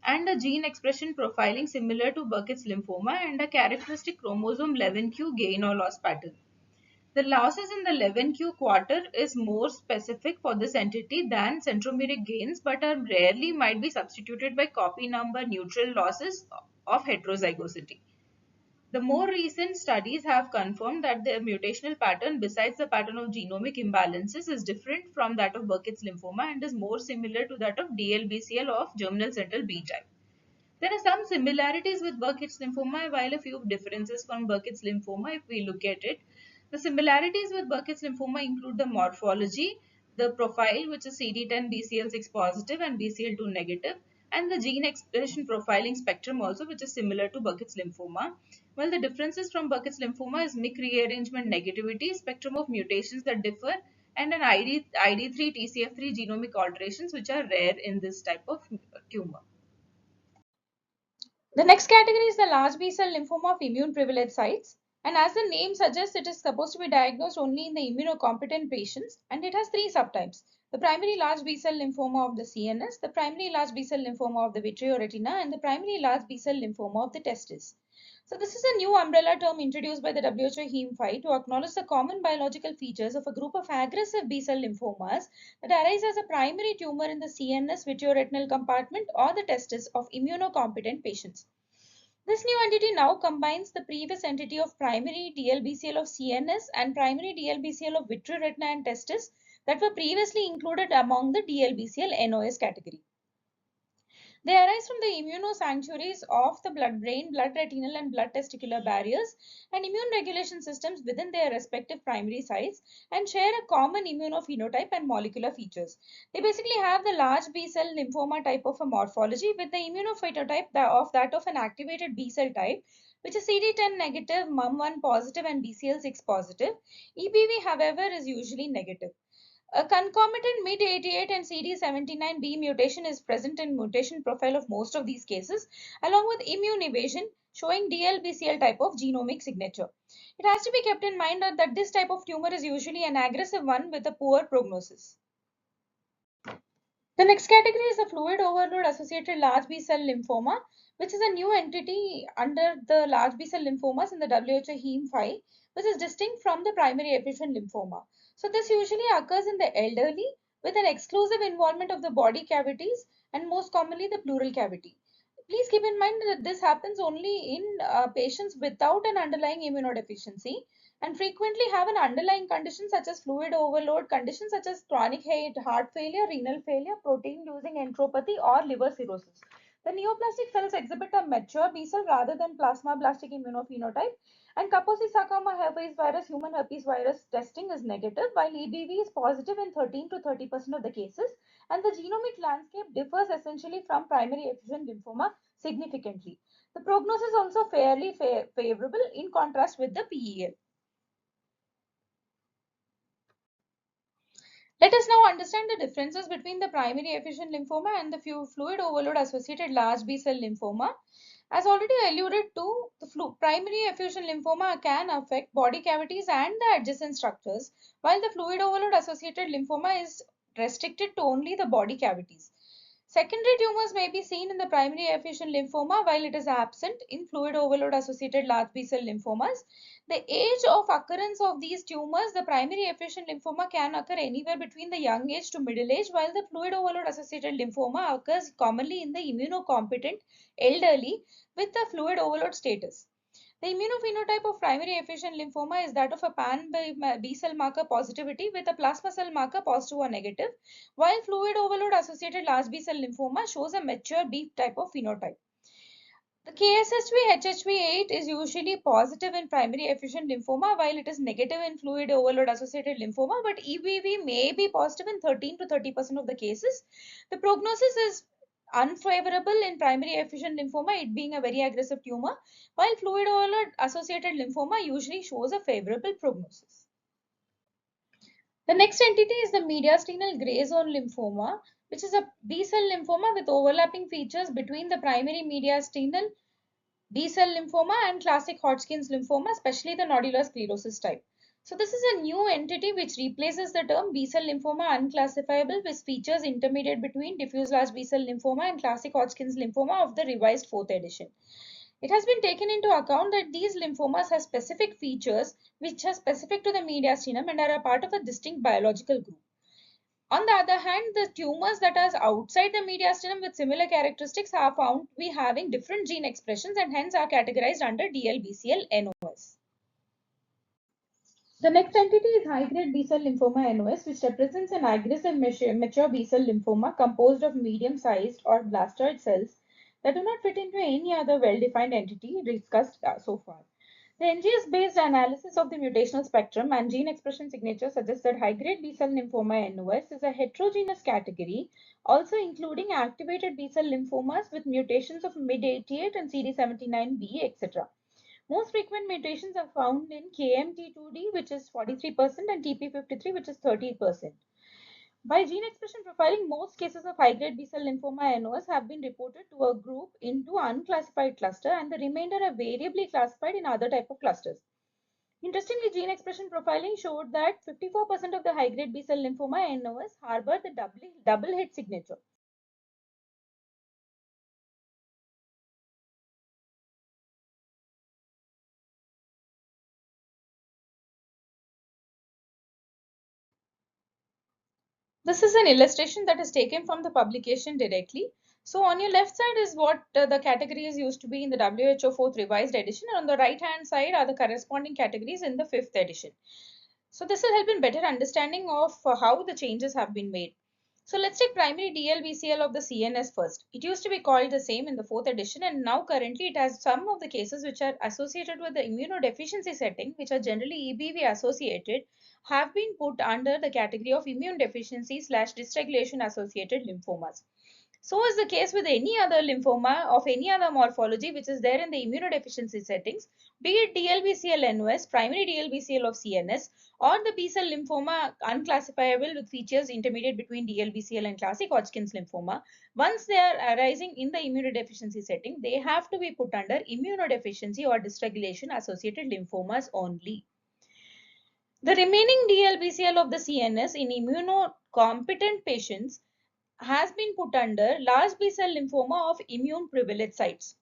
and a gene expression profiling similar to Burkitt's lymphoma and a characteristic chromosome 11q gain or loss pattern. The losses in the 11q quarter is more specific for this entity than centromeric gains, but are rarely might be substituted by copy number neutral losses of heterozygosity. The more recent studies have confirmed that the mutational pattern, besides the pattern of genomic imbalances, is different from that of Burkitt's lymphoma and is more similar to that of DLBCL of germinal central B type. There are some similarities with Burkitt's lymphoma, while a few differences from Burkitt's lymphoma if we look at it. The similarities with Burkitt's lymphoma include the morphology, the profile which is CD10 BCL6 positive and BCL2 negative, and the gene expression profiling spectrum also which is similar to Burkitt's lymphoma. While the differences from Burkitt's lymphoma is MIK rearrangement negativity, spectrum of mutations that differ, and an ID3 TCF3 genomic alterations which are rare in this type of tumor. The next category is the large B-cell lymphoma of immune privileged sites. And as the name suggests, it is supposed to be diagnosed only in the immunocompetent patients, and it has three subtypes. the primary large B-cell lymphoma of the CNS, the primary large B-cell lymphoma of the vitreoretina, and the primary large B-cell lymphoma of the testis. So this is a new umbrella term introduced by the WHO HEMATOLYMPHOID to acknowledge the common biological features of a group of aggressive B-cell lymphomas that arise as a primary tumor in the CNS, vitreoretinal compartment, or the testis of immunocompetent patients. This new entity now combines the previous entity of primary DLBCL of CNS and primary DLBCL of vitreoretina and testis that were previously included among the DLBCL NOS category. They arise from the immunosanctuaries of the blood-brain, blood-retinal, and blood-testicular barriers and immune regulation systems within their respective primary sites and share a common immunophenotype and molecular features. They basically have the large B-cell lymphoma type of a morphology with the immunophenotype of that of an activated B-cell type, which is CD10 negative, MUM1 positive, and BCL6 positive. EBV, however, is usually negative. A concomitant MYD88 and CD79B mutation is present in mutation profile of most of these cases, along with immune evasion showing DLBCL type of genomic signature. It has to be kept in mind that this type of tumor is usually an aggressive one with a poor prognosis. The next category is the fluid overload associated large B-cell lymphoma, which is a new entity under the large B-cell lymphomas in the WHO HEM5, which is distinct from the primary efficient lymphoma. So this usually occurs in the elderly with an exclusive involvement of the body cavities and most commonly the pleural cavity. Please keep in mind that this happens only in patients without an underlying immunodeficiency and frequently have an underlying condition such as fluid overload, conditions such as chronic heart failure, renal failure, protein-losing enteropathy, or liver cirrhosis. The neoplastic cells exhibit a mature B-cell rather than plasmablastic immunophenotype, and Kaposi sarcoma herpes virus, human herpes virus testing is negative, while EBV is positive in 13 to 30% of the cases, and the genomic landscape differs essentially from primary efficient lymphoma significantly. The prognosis is also fairly favorable in contrast with the PEL. Let us now understand the differences between the primary efficient lymphoma and the fluid overload associated large B-cell lymphoma. As already alluded to, the primary effusion lymphoma can affect body cavities and the adjacent structures, while the fluid overload associated lymphoma is restricted to only the body cavities. Secondary tumors may be seen in the primary effusion lymphoma while it is absent in fluid overload associated large B-cell lymphomas. The age of occurrence of these tumors, the primary effusion lymphoma can occur anywhere between the young age to middle age, while the fluid overload associated lymphoma occurs commonly in the immunocompetent elderly with the fluid overload status. The immunophenotype of primary effusion lymphoma is that of a pan B-cell marker positivity with a plasma cell marker positive or negative, while fluid overload associated large B-cell lymphoma shows a mature B type of phenotype. The KSHV-HHV8 is usually positive in primary effusion lymphoma while it is negative in fluid overload associated lymphoma, but EBV may be positive in 13 to 30% of the cases. The prognosis is unfavorable in primary effusion lymphoma, it being a very aggressive tumor, while fluid overload associated lymphoma usually shows a favorable prognosis. The next entity is the mediastinal gray zone lymphoma, which is a B-cell lymphoma with overlapping features between the primary mediastinal B-cell lymphoma and classic Hodgkin's lymphoma, especially the nodular sclerosis type. So this is a new entity which replaces the term B-cell lymphoma unclassifiable with features intermediate between diffuse large B-cell lymphoma and classic Hodgkin's lymphoma of the revised 4th edition. It has been taken into account that these lymphomas have specific features which are specific to the mediastinum and are a part of a distinct biological group. On the other hand, the tumors that are outside the mediastinum with similar characteristics are found to be having different gene expressions and hence are categorized under DLBCL NOS. The next entity is high-grade B-cell lymphoma NOS, which represents an aggressive mature B-cell lymphoma composed of medium-sized or blastoid cells that do not fit into any other well-defined entity discussed so far. The NGS-based analysis of the mutational spectrum and gene expression signature suggests that high-grade B-cell lymphoma NOS is a heterogeneous category, also including activated B-cell lymphomas with mutations of MYD88 and CD79B, etc. Most frequent mutations are found in KMT2D, which is 43%, and TP53, which is 30%. By gene expression profiling, most cases of high-grade B-cell lymphoma NOS have been reported to a group into unclassified cluster, and the remainder are variably classified in other type of clusters. Interestingly, gene expression profiling showed that 54% of the high-grade B-cell lymphoma NOS harbor the double hit signature. This is an illustration that is taken from the publication directly. So on your left side is what the categories used to be in the WHO 4th revised edition, and on the right hand side are the corresponding categories in the 5th edition. So this will help in better understanding of how the changes have been made. So let's take primary DLBCL of the CNS first. It used to be called the same in the 4th edition, and now currently it has some of the cases which are associated with the immunodeficiency setting, which are generally EBV associated, have been put under the category of immune deficiency / dysregulation associated lymphomas. So is the case with any other lymphoma of any other morphology which is there in the immunodeficiency settings, be it DLBCL NOS, primary DLBCL of CNS, or the B-cell lymphoma unclassifiable with features intermediate between DLBCL and classic Hodgkin's lymphoma. Once they are arising in the immunodeficiency setting, they have to be put under immunodeficiency or dysregulation associated lymphomas only. The remaining DLBCL of the CNS in immunocompetent patients has been put under large B-cell lymphoma of immune privileged sites.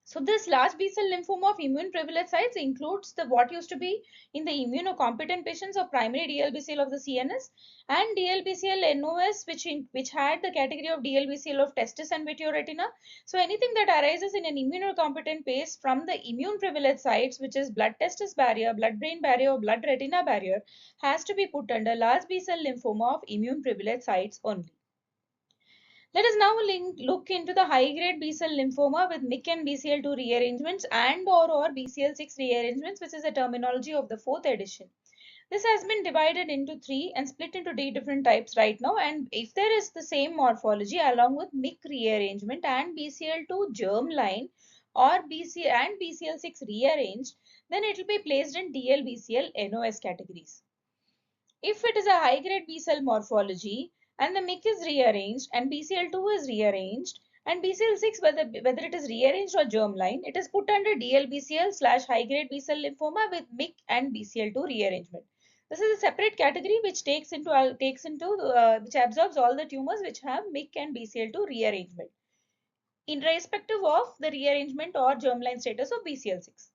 So this large B-cell lymphoma of immune privileged sites includes the what used to be in the immunocompetent patients of primary DLBCL of the CNS and DLBCL NOS, which had the category of DLBCL of testis and vitreoretina. So anything that arises in an immunocompetent phase from the immune privileged sites, which is blood testis barrier, blood brain barrier, or blood retina barrier, has to be put under large B-cell lymphoma of immune privileged sites only. Let us now look into the high-grade B-cell lymphoma with MYC and BCL2 rearrangements and or BCL6 rearrangements, which is the terminology of the 4th edition. This has been divided into 3 and split into 3 different types right now, and if there is the same morphology along with MYC rearrangement and BCL2 germline or BCL6 rearranged, then it will be placed in DLBCL NOS categories. If it is a high-grade B-cell morphology and the MYC is rearranged and BCL2 is rearranged and BCL6, whether it is rearranged or germline, it is put under DLBCL / high-grade B-cell lymphoma with MYC and BCL2 rearrangement. This is a separate category which which absorbs all the tumors which have MYC and BCL2 rearrangement, irrespective of the rearrangement or germline status of BCL6.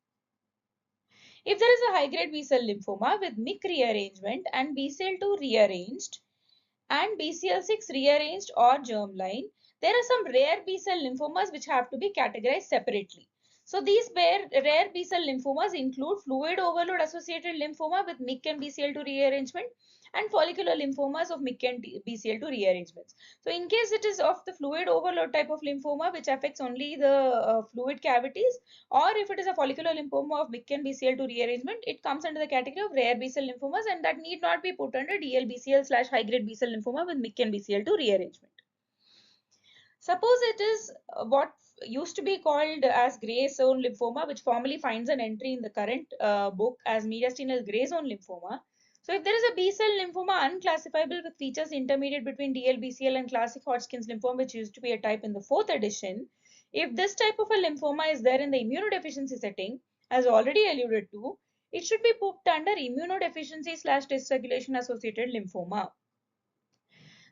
If there is a high-grade B-cell lymphoma with MYC rearrangement and BCL2 rearranged and BCL6 rearranged or germline, there are some rare B-cell lymphomas which have to be categorized separately. So these rare B-cell lymphomas include fluid overload associated lymphoma with MYC and BCL2 rearrangement and follicular lymphomas of MYC and BCL2 rearrangements. So in case it is of the fluid overload type of lymphoma which affects only the fluid cavities, or if it is a follicular lymphoma of MYC and BCL2 rearrangement, it comes under the category of rare B-cell lymphomas, and that need not be put under DLBCL / high-grade B-cell lymphoma with MYC and BCL2 rearrangement. Suppose it is what used to be called as gray zone lymphoma, which formally finds an entry in the current book as mediastinal gray zone lymphoma. So if there is a B-cell lymphoma unclassifiable with features intermediate between DLBCL and classic Hodgkin's lymphoma, which used to be a type in the 4th edition, if this type of a lymphoma is there in the immunodeficiency setting, as already alluded to, it should be put under immunodeficiency / dysregulation associated lymphoma.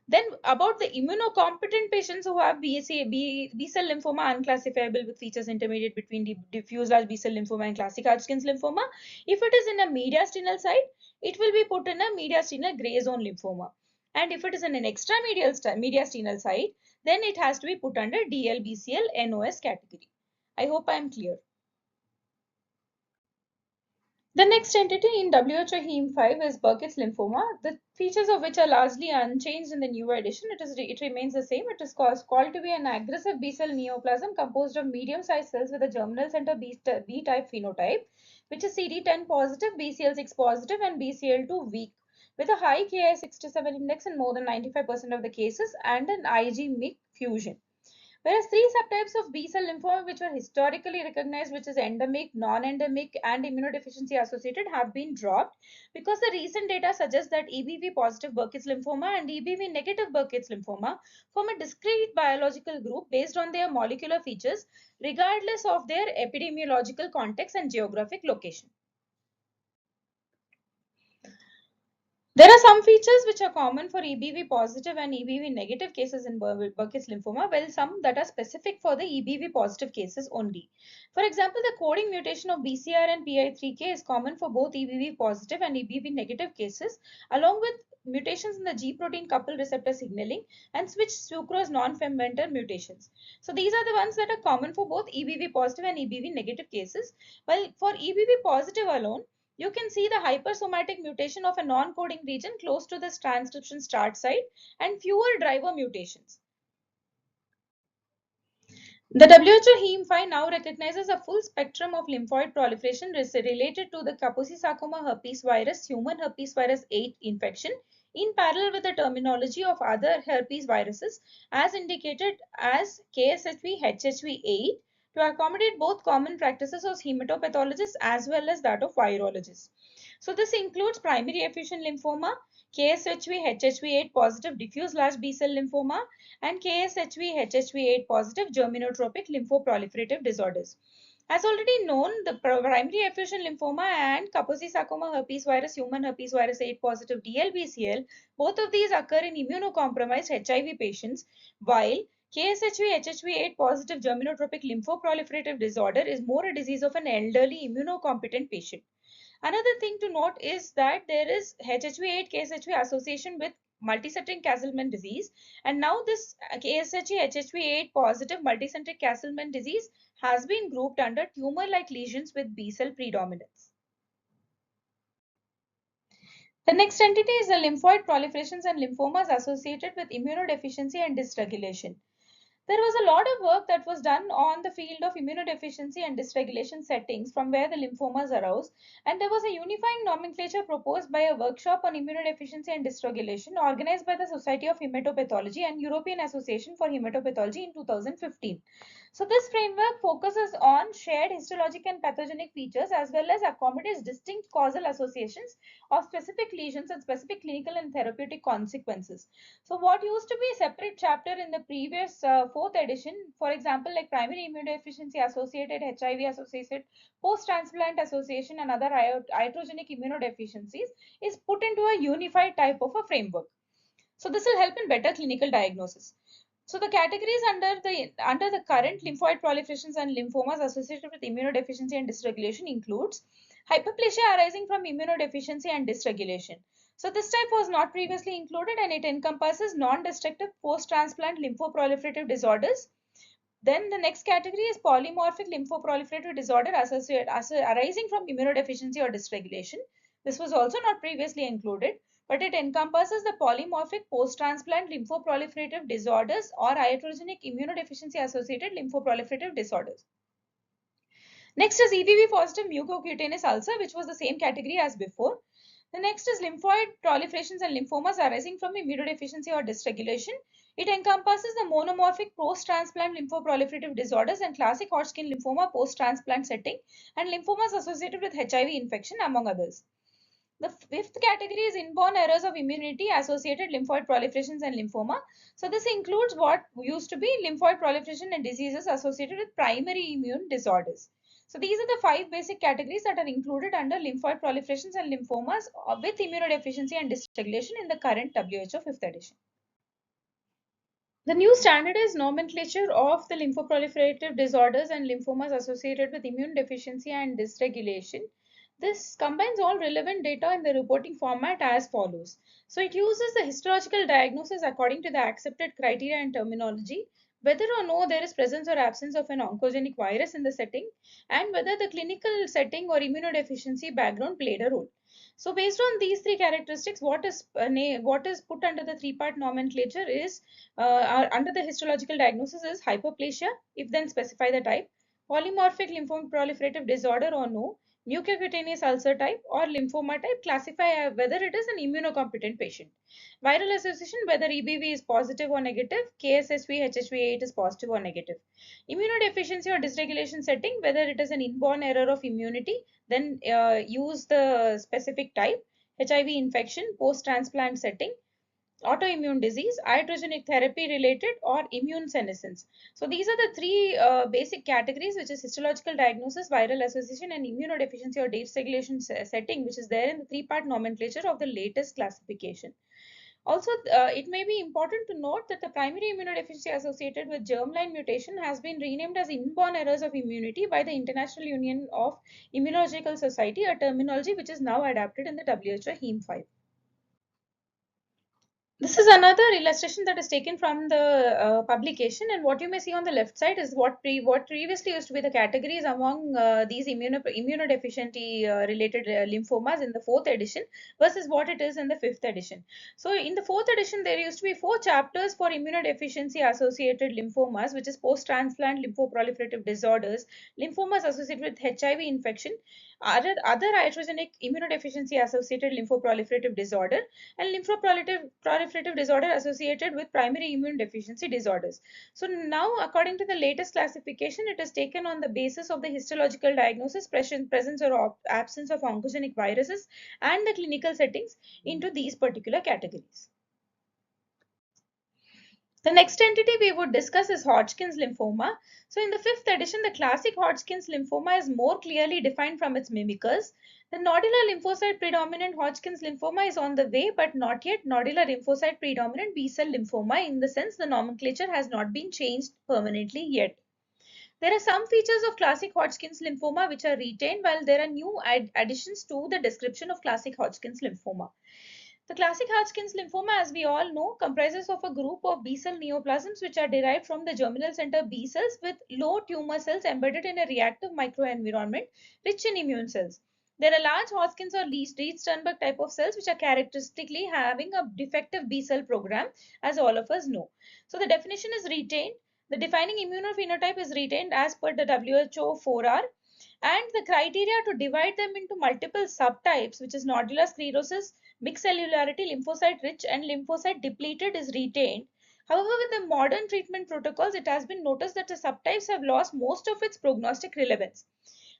Then about the immunocompetent patients who have B-cell lymphoma unclassifiable with features intermediate between diffuse large B-cell lymphoma and classic Hodgkin's lymphoma, if it is in a mediastinal site, it will be put in a mediastinal gray zone lymphoma. And if it is in an mediastinal site, then it has to be put under DLBCL NOS category. I hope I am clear. The next entity in WHO Hem5 is Burkitt's lymphoma, the features of which are largely unchanged in the newer edition. It remains the same. It is called to be an aggressive B-cell neoplasm composed of medium-sized cells with a germinal center B-type phenotype, which is CD10 positive, BCL6 positive, and BCL2 weak, with a high Ki67 index in more than 95% of the cases and an Ig-MYC fusion. Whereas 3 subtypes of B-cell lymphoma which were historically recognized, which is endemic, non-endemic, and immunodeficiency associated, have been dropped because the recent data suggests that EBV-positive Burkitt's lymphoma and EBV-negative Burkitt's lymphoma form a discrete biological group based on their molecular features, regardless of their epidemiological context and geographic location. There are some features which are common for EBV positive and EBV negative cases in Burkitt's lymphoma, while some that are specific for the EBV positive cases only. For example, the coding mutation of BCR and PI3K is common for both EBV positive and EBV negative cases, along with mutations in the G protein coupled receptor signaling and switch sucrose non-fermenter mutations. So these are the ones that are common for both EBV positive and EBV negative cases. While for EBV positive alone, you can see the hypersomatic mutation of a non-coding region close to the transcription start site and fewer driver mutations. The WHO HEME5 now recognizes a full spectrum of lymphoid proliferation related to the Kaposi sarcoma herpes virus, human herpes virus 8 infection, in parallel with the terminology of other herpes viruses as indicated as KSHV HHV8 to accommodate both common practices of hematopathologists as well as that of virologists. So this includes primary effusion lymphoma, KSHV HHV8 positive diffuse large B-cell lymphoma, and KSHV HHV8 positive germinotropic lymphoproliferative disorders. As already known, the primary effusion lymphoma and Kaposi sarcoma herpes virus, human herpes virus 8 positive DLBCL, both of these occur in immunocompromised HIV patients, while KSHV HHV8 positive germinotropic lymphoproliferative disorder is more a disease of an elderly immunocompetent patient. Another thing to note is that there is HHV8 KSHV association with multicentric Castleman disease, and now this KSHV HHV8 positive multicentric Castleman disease has been grouped under tumor-like lesions with B-cell predominance. The next entity is the lymphoid proliferations and lymphomas associated with immunodeficiency and dysregulation. There was a lot of work that was done on the field of immunodeficiency and dysregulation settings from where the lymphomas arose, and there was a unifying nomenclature proposed by a workshop on immunodeficiency and dysregulation organized by the Society of Hematopathology and European Association for Hematopathology in 2015. So this framework focuses on shared histologic and pathogenic features as well as accommodates distinct causal associations of specific lesions and specific clinical and therapeutic consequences. So what used to be a separate chapter in the previous fourth edition, for example, like primary immunodeficiency associated, HIV associated, post-transplant association and other iatrogenic immunodeficiencies is put into a unified type of a framework. So this will help in better clinical diagnosis. So the categories under the current lymphoid proliferations and lymphomas associated with immunodeficiency and dysregulation includes hyperplasia arising from immunodeficiency and dysregulation. So this type was not previously included and it encompasses non-destructive post-transplant lymphoproliferative disorders. Then the next category is polymorphic lymphoproliferative disorder arising from immunodeficiency or dysregulation. This was also not previously included, but it encompasses the polymorphic post-transplant lymphoproliferative disorders or iatrogenic immunodeficiency associated lymphoproliferative disorders. Next is EBV positive mucocutaneous ulcer, which was the same category as before. The next is lymphoid proliferations and lymphomas arising from immunodeficiency or dysregulation. It encompasses the monomorphic post-transplant lymphoproliferative disorders and classic Hodgkin lymphoma post-transplant setting and lymphomas associated with HIV infection, among others. The fifth category is inborn errors of immunity associated lymphoid proliferations and lymphoma. So this includes what used to be lymphoid proliferation and diseases associated with primary immune disorders. So these are the 5 basic categories that are included under lymphoid proliferations and lymphomas with immunodeficiency and dysregulation in the current WHO 5th edition. The new standardized nomenclature of the lymphoproliferative disorders and lymphomas associated with immune deficiency and dysregulation. This combines all relevant data in the reporting format as follows. So it uses the histological diagnosis according to the accepted criteria and terminology, whether or no there is presence or absence of an oncogenic virus in the setting, and whether the clinical setting or immunodeficiency background played a role. So based on these 3 characteristics, what is put under the 3-part nomenclature is under the histological diagnosis is hyperplasia, if then specify the type, polymorphic lymphoproliferative disorder or no, mucocutaneous ulcer type or lymphoma type, classify whether it is an immunocompetent patient. Viral association, whether EBV is positive or negative, KSSV, HHV8 is positive or negative. Immunodeficiency or dysregulation setting, whether it is an inborn error of immunity, then use the specific type, HIV infection, post-transplant setting, autoimmune disease, iatrogenic therapy related, or immune senescence. So these are the three basic categories, which is histological diagnosis, viral association, and immunodeficiency or dysregulation setting, which is there in the three-part nomenclature of the latest classification. Also, it may be important to note that the primary immunodeficiency associated with germline mutation has been renamed as inborn errors of immunity by the International Union of Immunological Society, a terminology which is now adapted in the WHO HEM5. This is another illustration that is taken from the publication, and what you may see on the left side is what previously used to be the categories among these immunodeficiency related lymphomas in the fourth edition versus what it is in the fifth edition. So in the fourth edition, there used to be 4 chapters for immunodeficiency associated lymphomas, which is post-transplant lymphoproliferative disorders, lymphomas associated with HIV infection, other iatrogenic immunodeficiency associated lymphoproliferative disorder, and lymphoproliferative disorder associated with primary immune deficiency disorders. So now, according to the latest classification, it is taken on the basis of the histological diagnosis, presence or absence of oncogenic viruses, and the clinical settings into these particular categories. The next entity we would discuss is Hodgkin's lymphoma. So in the fifth edition, the classic Hodgkin's lymphoma is more clearly defined from its mimickers. The nodular lymphocyte predominant Hodgkin's lymphoma is on the way, but not yet nodular lymphocyte predominant B-cell lymphoma, in the sense the nomenclature has not been changed permanently yet. There are some features of classic Hodgkin's lymphoma which are retained, while there are new additions to the description of classic Hodgkin's lymphoma. The classic Hodgkin's lymphoma, as we all know, comprises of a group of B-cell neoplasms which are derived from the germinal center B cells with low tumor cells embedded in a reactive microenvironment rich in immune cells. There are large Hodgkin's or Reed-Sternberg type of cells which are characteristically having a defective B-cell program, as all of us know. So the definition is retained. The defining immunophenotype is retained as per the WHO 4R, and the criteria to divide them into multiple subtypes, which is nodular sclerosis, mixed cellularity, lymphocyte rich, and lymphocyte depleted, is retained. However, with the modern treatment protocols, it has been noticed that the subtypes have lost most of its prognostic relevance.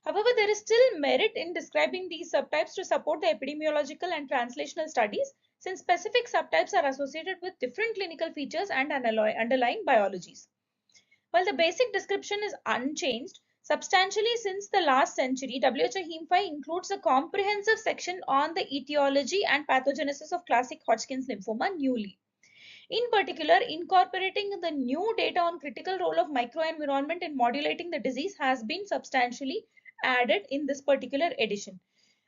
However, there is still merit in describing these subtypes to support the epidemiological and translational studies, since specific subtypes are associated with different clinical features and underlying biologies. While the basic description is unchanged, substantially since the last century, WHO HEM5 includes a comprehensive section on the etiology and pathogenesis of classic Hodgkin's lymphoma newly. In particular, incorporating the new data on critical role of microenvironment in modulating the disease has been substantially added in this particular edition.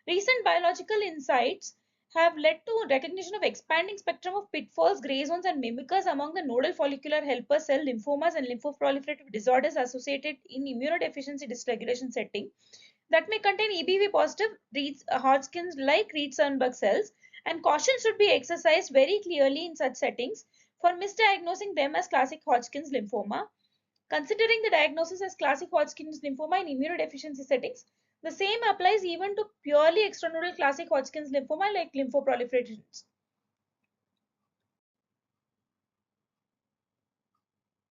Recent biological insights have led to recognition of expanding spectrum of pitfalls, gray zones, and mimickers among the nodal follicular helper cell lymphomas and lymphoproliferative disorders associated in immunodeficiency dysregulation setting that may contain EBV-positive Hodgkin's-like Reed-Sternberg cells, and caution should be exercised very clearly in such settings for misdiagnosing them as classic Hodgkin's lymphoma. Considering the diagnosis as classic Hodgkin's lymphoma in immunodeficiency settings, the same applies even to purely extranodal classic Hodgkin's lymphoma like lymphoproliferations.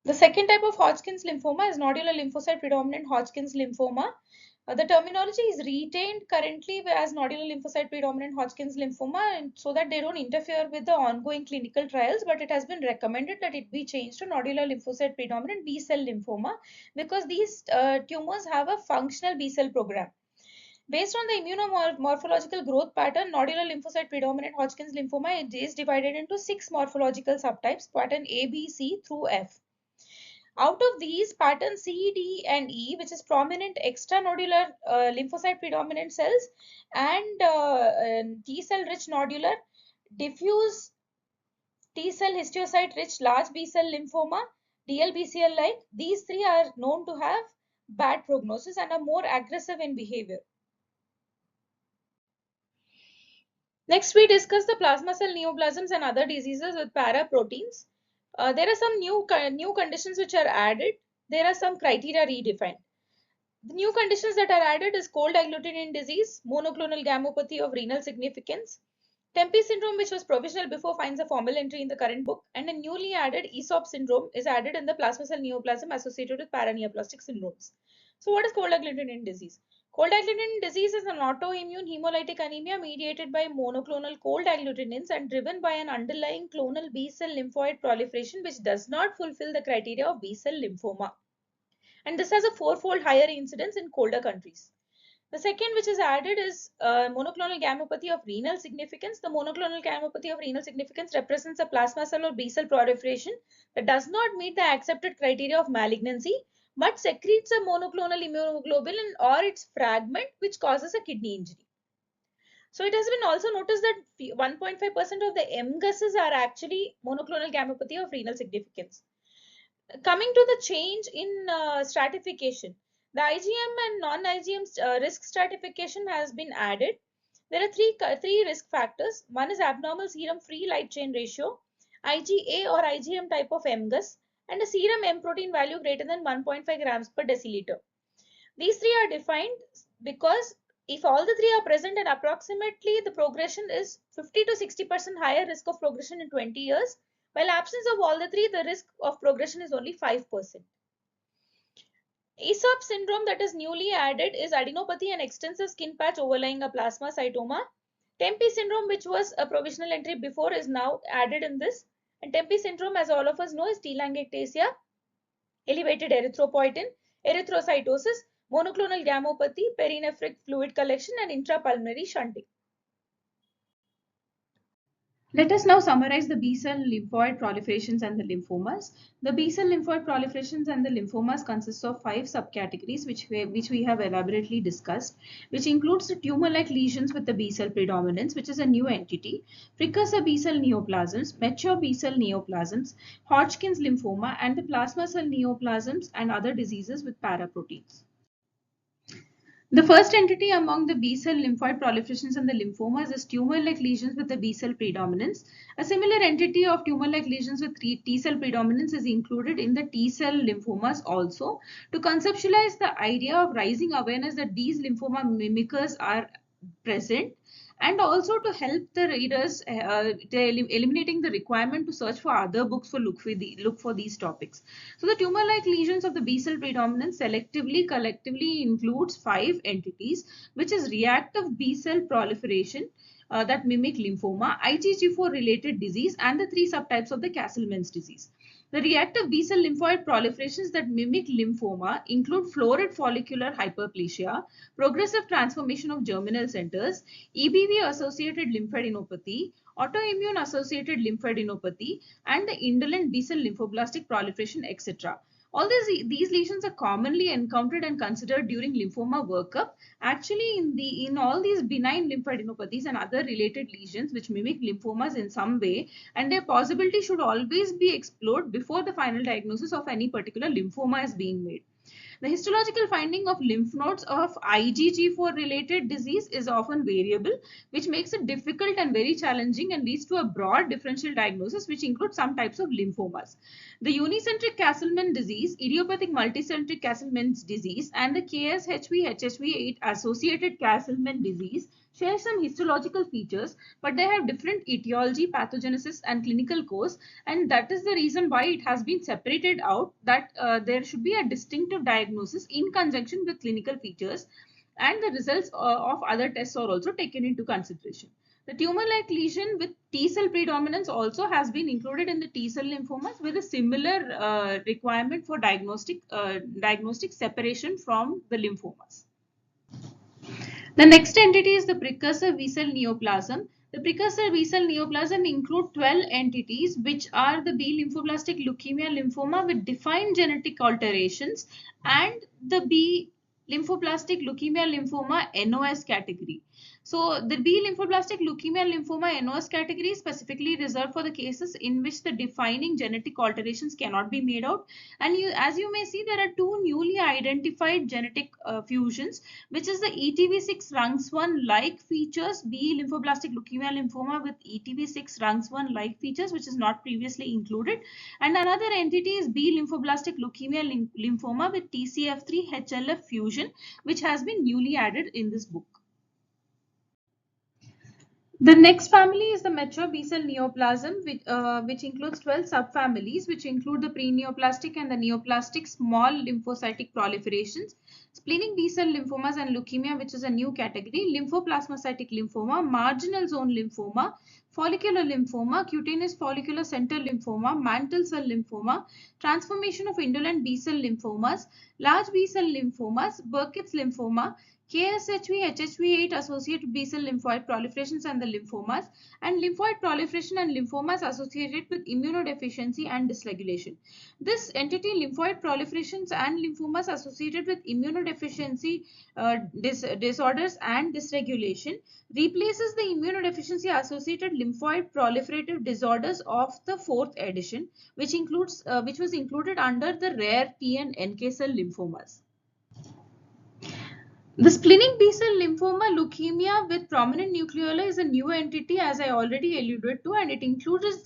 The second type of Hodgkin's lymphoma is nodular lymphocyte predominant Hodgkin's lymphoma. The terminology is retained currently as nodular lymphocyte predominant Hodgkin's lymphoma, and so that they don't interfere with the ongoing clinical trials, but it has been recommended that it be changed to nodular lymphocyte predominant B-cell lymphoma, because these tumors have a functional B-cell program. Based on the immunomorphological growth pattern, nodular lymphocyte predominant Hodgkin's lymphoma is divided into 6 morphological subtypes, pattern A, B, C through F. Out of these, pattern C, D, and E, which is prominent extranodular lymphocyte predominant cells, and T-cell rich nodular, diffuse T-cell histiocyte rich large B-cell lymphoma, DLBCL-like, these 3 are known to have bad prognosis and are more aggressive in behavior. Next, we discuss the plasma cell neoplasms and other diseases with paraproteins. There are some new conditions which are added. There are some criteria redefined. The new conditions that are added is cold agglutinin disease, monoclonal gammopathy of renal significance, Tempe syndrome, which was provisional before, finds a formal entry in the current book, and a newly added ESOP syndrome is added in the plasma cell neoplasm associated with paraneoplastic syndromes. So what is cold agglutinin disease? Cold agglutinin disease is an autoimmune hemolytic anemia mediated by monoclonal cold agglutinins and driven by an underlying clonal B-cell lymphoid proliferation which does not fulfill the criteria of B-cell lymphoma. And this has a fourfold higher incidence in colder countries. The second which is added is monoclonal gammopathy of renal significance. The monoclonal gammopathy of renal significance represents a plasma cell or B-cell proliferation that does not meet the accepted criteria of malignancy but secretes a monoclonal immunoglobulin or its fragment which causes a kidney injury. So it has been also noticed that 1.5% of the MGUSs are actually monoclonal gammopathy of renal significance. Coming to the change in stratification, the IgM and non-IgM risk stratification has been added. There are three risk factors. One is abnormal serum free light chain ratio, IgA or IgM type of MGUS, and a serum M protein value greater than 1.5 grams per deciliter. These three are defined because if all the three are present, and approximately the progression is 50 to 60% higher risk of progression in 20 years, while absence of all the three, the risk of progression is only 5%. ESOP syndrome that is newly added is adenopathy and extensive skin patch overlying a plasmacytoma. Tempe syndrome, which was a provisional entry before, is now added in this. And Tempe syndrome, as all of us know, is telangiectasia, elevated erythropoietin, erythrocytosis, monoclonal gammopathy, perinephric fluid collection, and intrapulmonary shunting. Let us now summarize the B-cell lymphoid proliferations and the lymphomas. The B-cell lymphoid proliferations and the lymphomas consist of 5 subcategories which we have elaborately discussed, which includes the tumor-like lesions with the B-cell predominance, which is a new entity, precursor B-cell neoplasms, mature B-cell neoplasms, Hodgkin's lymphoma, and the plasma cell neoplasms and other diseases with paraproteins. The first entity among the B-cell lymphoid proliferations and the lymphomas is tumor-like lesions with the B-cell predominance. A similar entity of tumor-like lesions with T-cell predominance is included in the T-cell lymphomas also, to conceptualize the idea of rising awareness that these lymphoma mimickers are present, and also to help the readers eliminating the requirement to search for other books for look for these topics. So the tumor-like lesions of the B-cell predominance collectively includes 5 entities, which is reactive B-cell proliferation that mimic lymphoma, IgG4 related disease, and the 3 subtypes of the Castleman's disease. The reactive B-cell lymphoid proliferations that mimic lymphoma include florid follicular hyperplasia, progressive transformation of germinal centers, EBV-associated lymphadenopathy, autoimmune-associated lymphadenopathy, and the indolent B-cell lymphoblastic proliferation, etc. All these lesions are commonly encountered and considered during lymphoma workup. Actually, in all these benign lymphadenopathies and other related lesions which mimic lymphomas in some way, and their possibility should always be explored before the final diagnosis of any particular lymphoma is being made. The histological finding of lymph nodes of IgG4 related disease is often variable, which makes it difficult and very challenging and leads to a broad differential diagnosis which includes some types of lymphomas. The unicentric Castleman disease, idiopathic multicentric Castleman's disease, and the KSHV-HHV8 associated Castleman disease share some histological features, but they have different etiology, pathogenesis, and clinical course, and that is the reason why it has been separated out, that there should be a distinctive diagnosis in conjunction with clinical features, and the results of other tests are also taken into consideration. The tumor-like lesion with T-cell predominance also has been included in the T-cell lymphomas with a similar requirement for diagnostic separation from the lymphomas. The next entity is the precursor B-cell neoplasm. The precursor B-cell neoplasm include 12 entities, which are the B-lymphoblastic leukemia lymphoma with defined genetic alterations and the B-lymphoblastic leukemia lymphoma NOS category. So the B-lymphoblastic leukemia lymphoma NOS category is specifically reserved for the cases in which the defining genetic alterations cannot be made out. And as you may see, there are 2 newly identified genetic fusions, which is the ETV6-RUNX1 like features, B lymphoblastic leukemia lymphoma with ETV6-RUNX1 like features, which is not previously included, and another entity is B lymphoblastic leukemia lymphoma with TCF3-HLF fusion, which has been newly added in this book. The next family is the mature B-cell neoplasm, which includes 12 subfamilies, which include the pre-neoplastic and the neoplastic small lymphocytic proliferations, splenic B-cell lymphomas and leukemia, which is a new category, lymphoplasmacytic lymphoma, marginal zone lymphoma, follicular lymphoma, cutaneous follicular center lymphoma, mantle cell lymphoma, transformation of indolent B-cell lymphomas, large B-cell lymphomas, Burkitt's lymphoma, KSHV, HHV8 associated B-cell lymphoid proliferations and the lymphomas, and lymphoid proliferation and lymphomas associated with immunodeficiency and dysregulation. This entity, lymphoid proliferations and lymphomas associated with immunodeficiency disorders and dysregulation, replaces the immunodeficiency associated lymphoid proliferative disorders of the fourth edition, which was included under the rare T and NK cell lymphomas. The splenic B-cell lymphoma leukemia with prominent nucleoli is a new entity, as I already alluded to, and it includes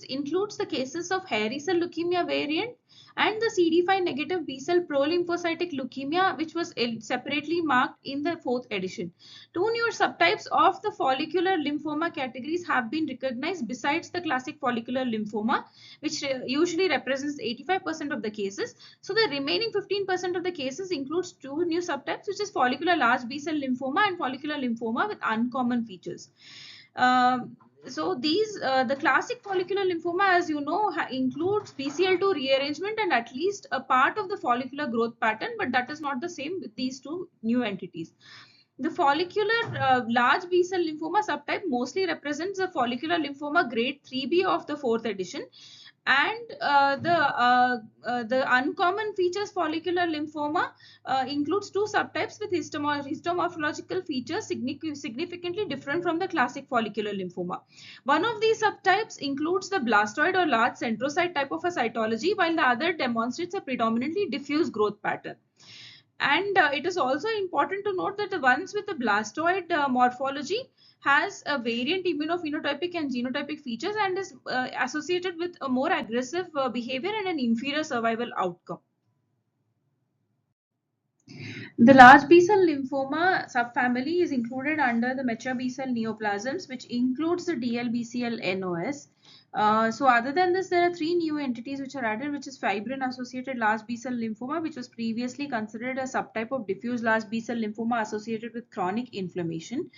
the cases of hairy cell leukemia variant and the CD5 negative B-cell prolymphocytic leukemia, which was separately marked in the fourth edition. Two new subtypes of the follicular lymphoma categories have been recognized besides the classic follicular lymphoma, which usually represents 85% of the cases. So the remaining 15% of the cases includes two new subtypes, which is follicular large B-cell lymphoma and follicular lymphoma with uncommon features. The classic follicular lymphoma, as you know, includes BCL2 rearrangement and at least a part of the follicular growth pattern, but that is not the same with these two new entities. The follicular large B-cell lymphoma subtype mostly represents the follicular lymphoma grade 3B of the fourth edition, and the uncommon features follicular lymphoma includes two subtypes with histomorphological features significantly different from the classic follicular lymphoma. One of these subtypes includes the blastoid or large centrocyte type of a cytology, while the other demonstrates a predominantly diffuse growth pattern. And it is also important to note that the ones with the blastoid morphology has a variant immunophenotypic and genotypic features and is associated with a more aggressive behavior and an inferior survival outcome. The large B-cell lymphoma subfamily is included under the mature B-cell neoplasms, which includes the DLBCL NOS. So other than this, there are three new entities which are added, which is fibrin-associated large B-cell lymphoma, which was previously considered a subtype of diffuse large B-cell lymphoma associated with chronic inflammation.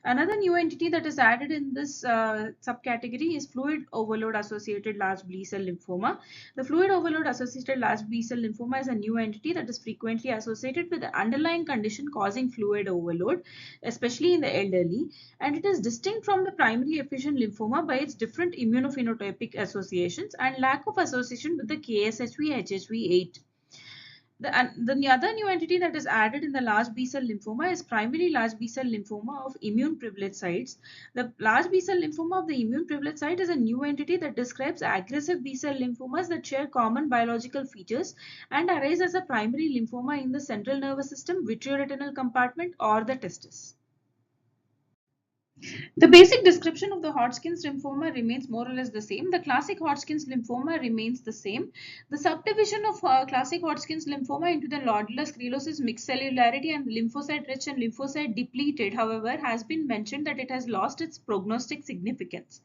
Another new entity that is added in this subcategory is fluid overload associated large B-cell lymphoma. The fluid overload associated large B-cell lymphoma is a new entity that is frequently associated with the underlying condition causing fluid overload, especially in the elderly, and it is distinct from the primary effusion lymphoma by its different immunophenotypic associations and lack of association with the KSHV HHV8. The other new entity that is added in the large B-cell lymphoma is primary large B-cell lymphoma of immune privileged sites. The large B-cell lymphoma of the immune privileged site is a new entity that describes aggressive B-cell lymphomas that share common biological features and arise as a primary lymphoma in the central nervous system, vitreoretinal compartment, or the testis. The basic description of the Hodgkin's lymphoma remains more or less the same. The classic Hodgkin's lymphoma remains the same. The subdivision of classic Hodgkin's lymphoma into the nodular sclerosis, mixed cellularity, and lymphocyte rich and lymphocyte depleted, however, has been mentioned that it has lost its prognostic significance.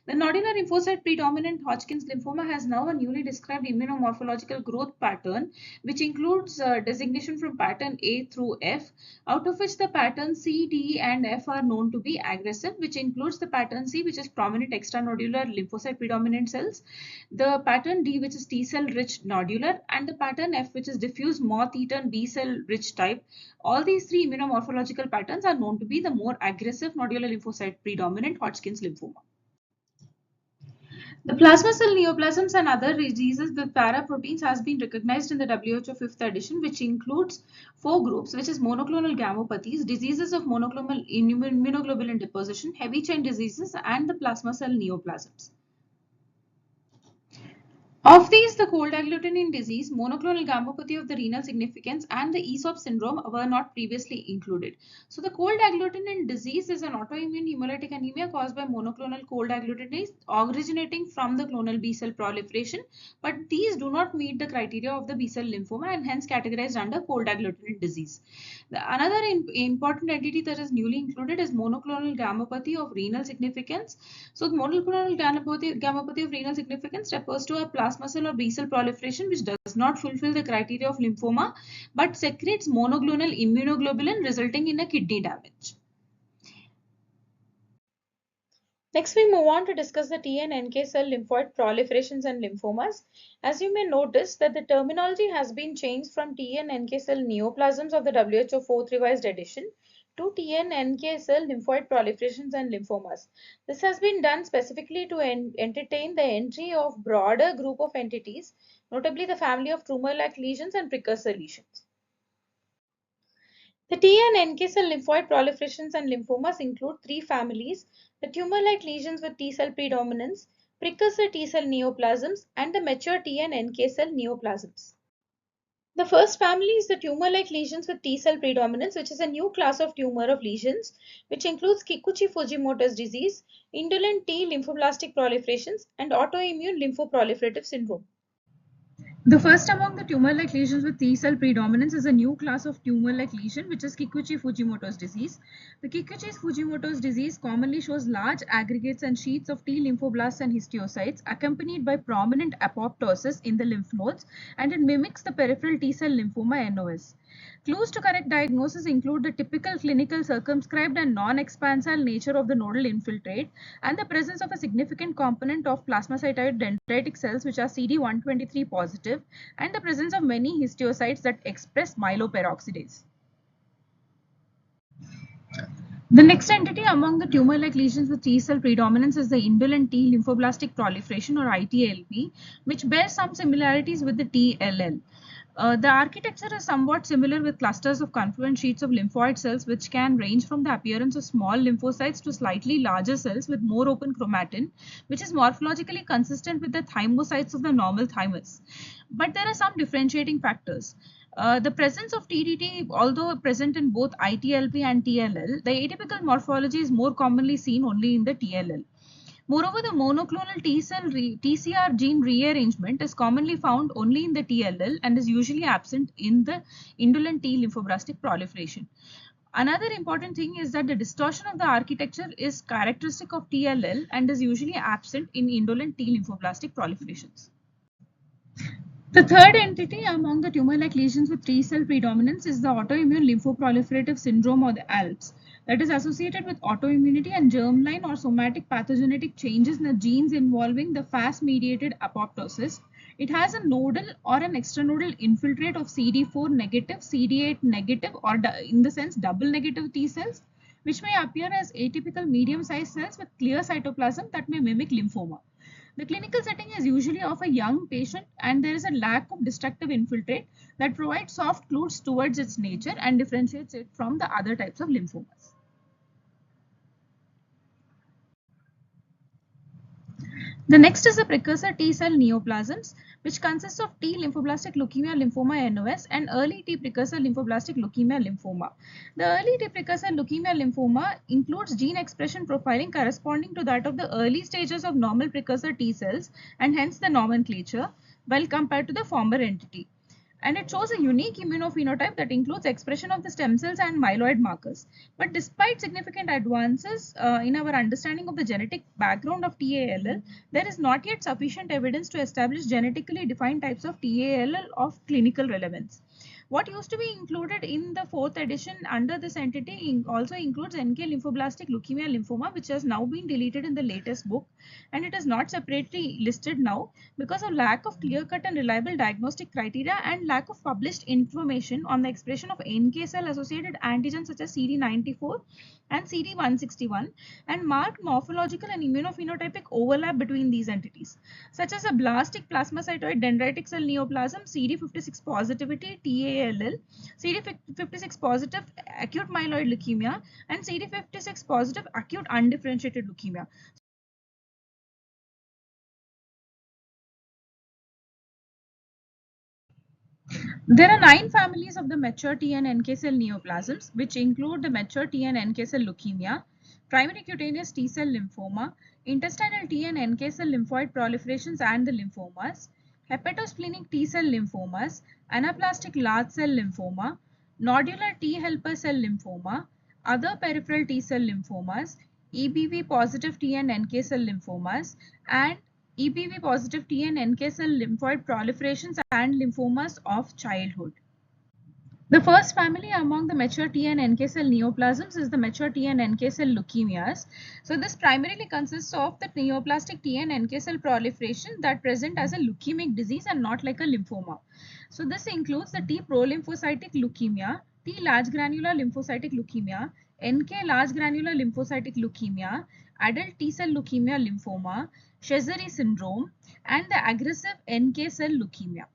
The nodular lymphocyte predominant Hodgkin's lymphoma has now a newly described immunomorphological growth pattern, which includes designation from pattern A through F, out of which the pattern C, D, and F are known to be aggressive, which includes the pattern C, which is prominent extranodular lymphocyte predominant cells, the pattern D, which is T-cell rich nodular, and the pattern F, which is diffuse moth-eaten B-cell rich type. All these three immunomorphological patterns are known to be the more aggressive nodular lymphocyte predominant Hodgkin's lymphoma. The plasma cell neoplasms and other diseases with paraproteins has been recognized in the WHO 5th edition, which includes 4 groups, which is monoclonal gammopathies, diseases of monoclonal immunoglobulin deposition, heavy chain diseases, and the plasma cell neoplasms. Of these, the cold agglutinin disease, monoclonal gammopathy of the renal significance, and the ESOP syndrome were not previously included. So, the cold agglutinin disease is an autoimmune hemolytic anemia caused by monoclonal cold agglutinase originating from the clonal B-cell proliferation, but these do not meet the criteria of the B-cell lymphoma and hence categorized under cold agglutinin disease. Another important entity that is newly included is monoclonal gammopathy of renal significance. So, the monoclonal gammopathy of renal significance refers to a plasma cell or B cell proliferation which does not fulfill the criteria of lymphoma but secretes monoclonal immunoglobulin resulting in a kidney damage. Next, we move on to discuss the T and NK cell lymphoid proliferations and lymphomas. As you may notice that the terminology has been changed from T and NK cell neoplasms of the WHO 4th revised edition to T and NK cell lymphoid proliferations and lymphomas. This has been done specifically to entertain the entry of broader group of entities, notably the family of tumor-like lesions and precursor lesions. The T and NK cell lymphoid proliferations and lymphomas include three families: the tumor-like lesions with T-cell predominance, precursor T-cell neoplasms, and the mature T and NK cell neoplasms. The first family is the tumor-like lesions with T-cell predominance, which is a new class of tumor of lesions, which includes Kikuchi-Fujimoto's disease, indolent T-lymphoblastic proliferations, and autoimmune lymphoproliferative syndrome. The first among the tumor-like lesions with T-cell predominance is a new class of tumor-like lesion, which is Kikuchi-Fujimoto's disease. The Kikuchi-Fujimoto's disease commonly shows large aggregates and sheets of T lymphoblasts and histiocytes, accompanied by prominent apoptosis in the lymph nodes, and it mimics the peripheral T-cell lymphoma (NOS). Clues to correct diagnosis include the typical clinical circumscribed and non-expansile nature of the nodal infiltrate and the presence of a significant component of plasmacytoid dendritic cells which are CD123 positive and the presence of many histiocytes that express myeloperoxidase. The next entity among the tumor-like lesions with T-cell predominance is the indolent T-lymphoblastic proliferation or ITLP, which bears some similarities with the TLL. The architecture is somewhat similar with clusters of confluent sheets of lymphoid cells which can range from the appearance of small lymphocytes to slightly larger cells with more open chromatin, which is morphologically consistent with the thymocytes of the normal thymus. But there are some differentiating factors. The presence of TDT, although present in both ITLP and TLL, the atypical morphology is more commonly seen only in the TLL. Moreover, the monoclonal T-cell TCR gene rearrangement is commonly found only in the TLL and is usually absent in the indolent T lymphoblastic proliferation. Another important thing is that the distortion of the architecture is characteristic of TLL and is usually absent in indolent T lymphoblastic proliferations. The third entity among the tumor-like lesions with T-cell predominance is the autoimmune lymphoproliferative syndrome or the ALPS that is associated with autoimmunity and germline or somatic pathogenetic changes in the genes involving the FAS-mediated apoptosis. It has a nodal or an extranodal infiltrate of CD4 negative, CD8 negative or in the sense double negative T cells which may appear as atypical medium-sized cells with clear cytoplasm that may mimic lymphoma. The clinical setting is usually of a young patient and there is a lack of destructive infiltrate that provides soft clues towards its nature and differentiates it from the other types of lymphomas. The next is the precursor T-cell neoplasms, which consists of T lymphoblastic leukemia lymphoma (NOS) and early T precursor lymphoblastic leukemia lymphoma. The early T precursor leukemia lymphoma includes gene expression profiling corresponding to that of the early stages of normal precursor T cells and hence the nomenclature, while compared to the former entity. And it shows a unique immunophenotype that includes expression of the stem cells and myeloid markers. But despite significant advances in our understanding of the genetic background of TALL, there is not yet sufficient evidence to establish genetically defined types of TALL of clinical relevance. What used to be included in the 4th edition under this entity also includes NK lymphoblastic leukemia lymphoma, which has now been deleted in the latest book, and it is not separately listed now because of lack of clear-cut and reliable diagnostic criteria and lack of published information on the expression of NK cell associated antigens such as CD94 and CD161 and marked morphological and immunophenotypic overlap between these entities, such as a blastic plasmacytoid dendritic cell neoplasm, CD56 positivity, TALL, CD56 positive acute myeloid leukemia, and CD56 positive acute undifferentiated leukemia. There are 9 families of the mature T and NK cell neoplasms, which include the mature T and NK cell leukemia, primary cutaneous T cell lymphoma, intestinal T and NK cell lymphoid proliferations and the lymphomas, hepatosplenic T cell lymphomas, anaplastic large cell lymphoma, nodular T helper cell lymphoma, other peripheral T cell lymphomas, EBV positive T and NK cell lymphomas, and EBV positive T and NK cell lymphoid proliferations and lymphomas of childhood. The first family among the mature T and NK cell neoplasms is the mature T and NK cell leukemias. So this primarily consists of the neoplastic T and NK cell proliferation that present as a leukemic disease and not like a lymphoma. So this includes the T prolymphocytic leukemia, T large granular lymphocytic leukemia, NK large granular lymphocytic leukemia, adult T cell leukemia lymphoma, Sézary syndrome, and the aggressive NK cell leukemia.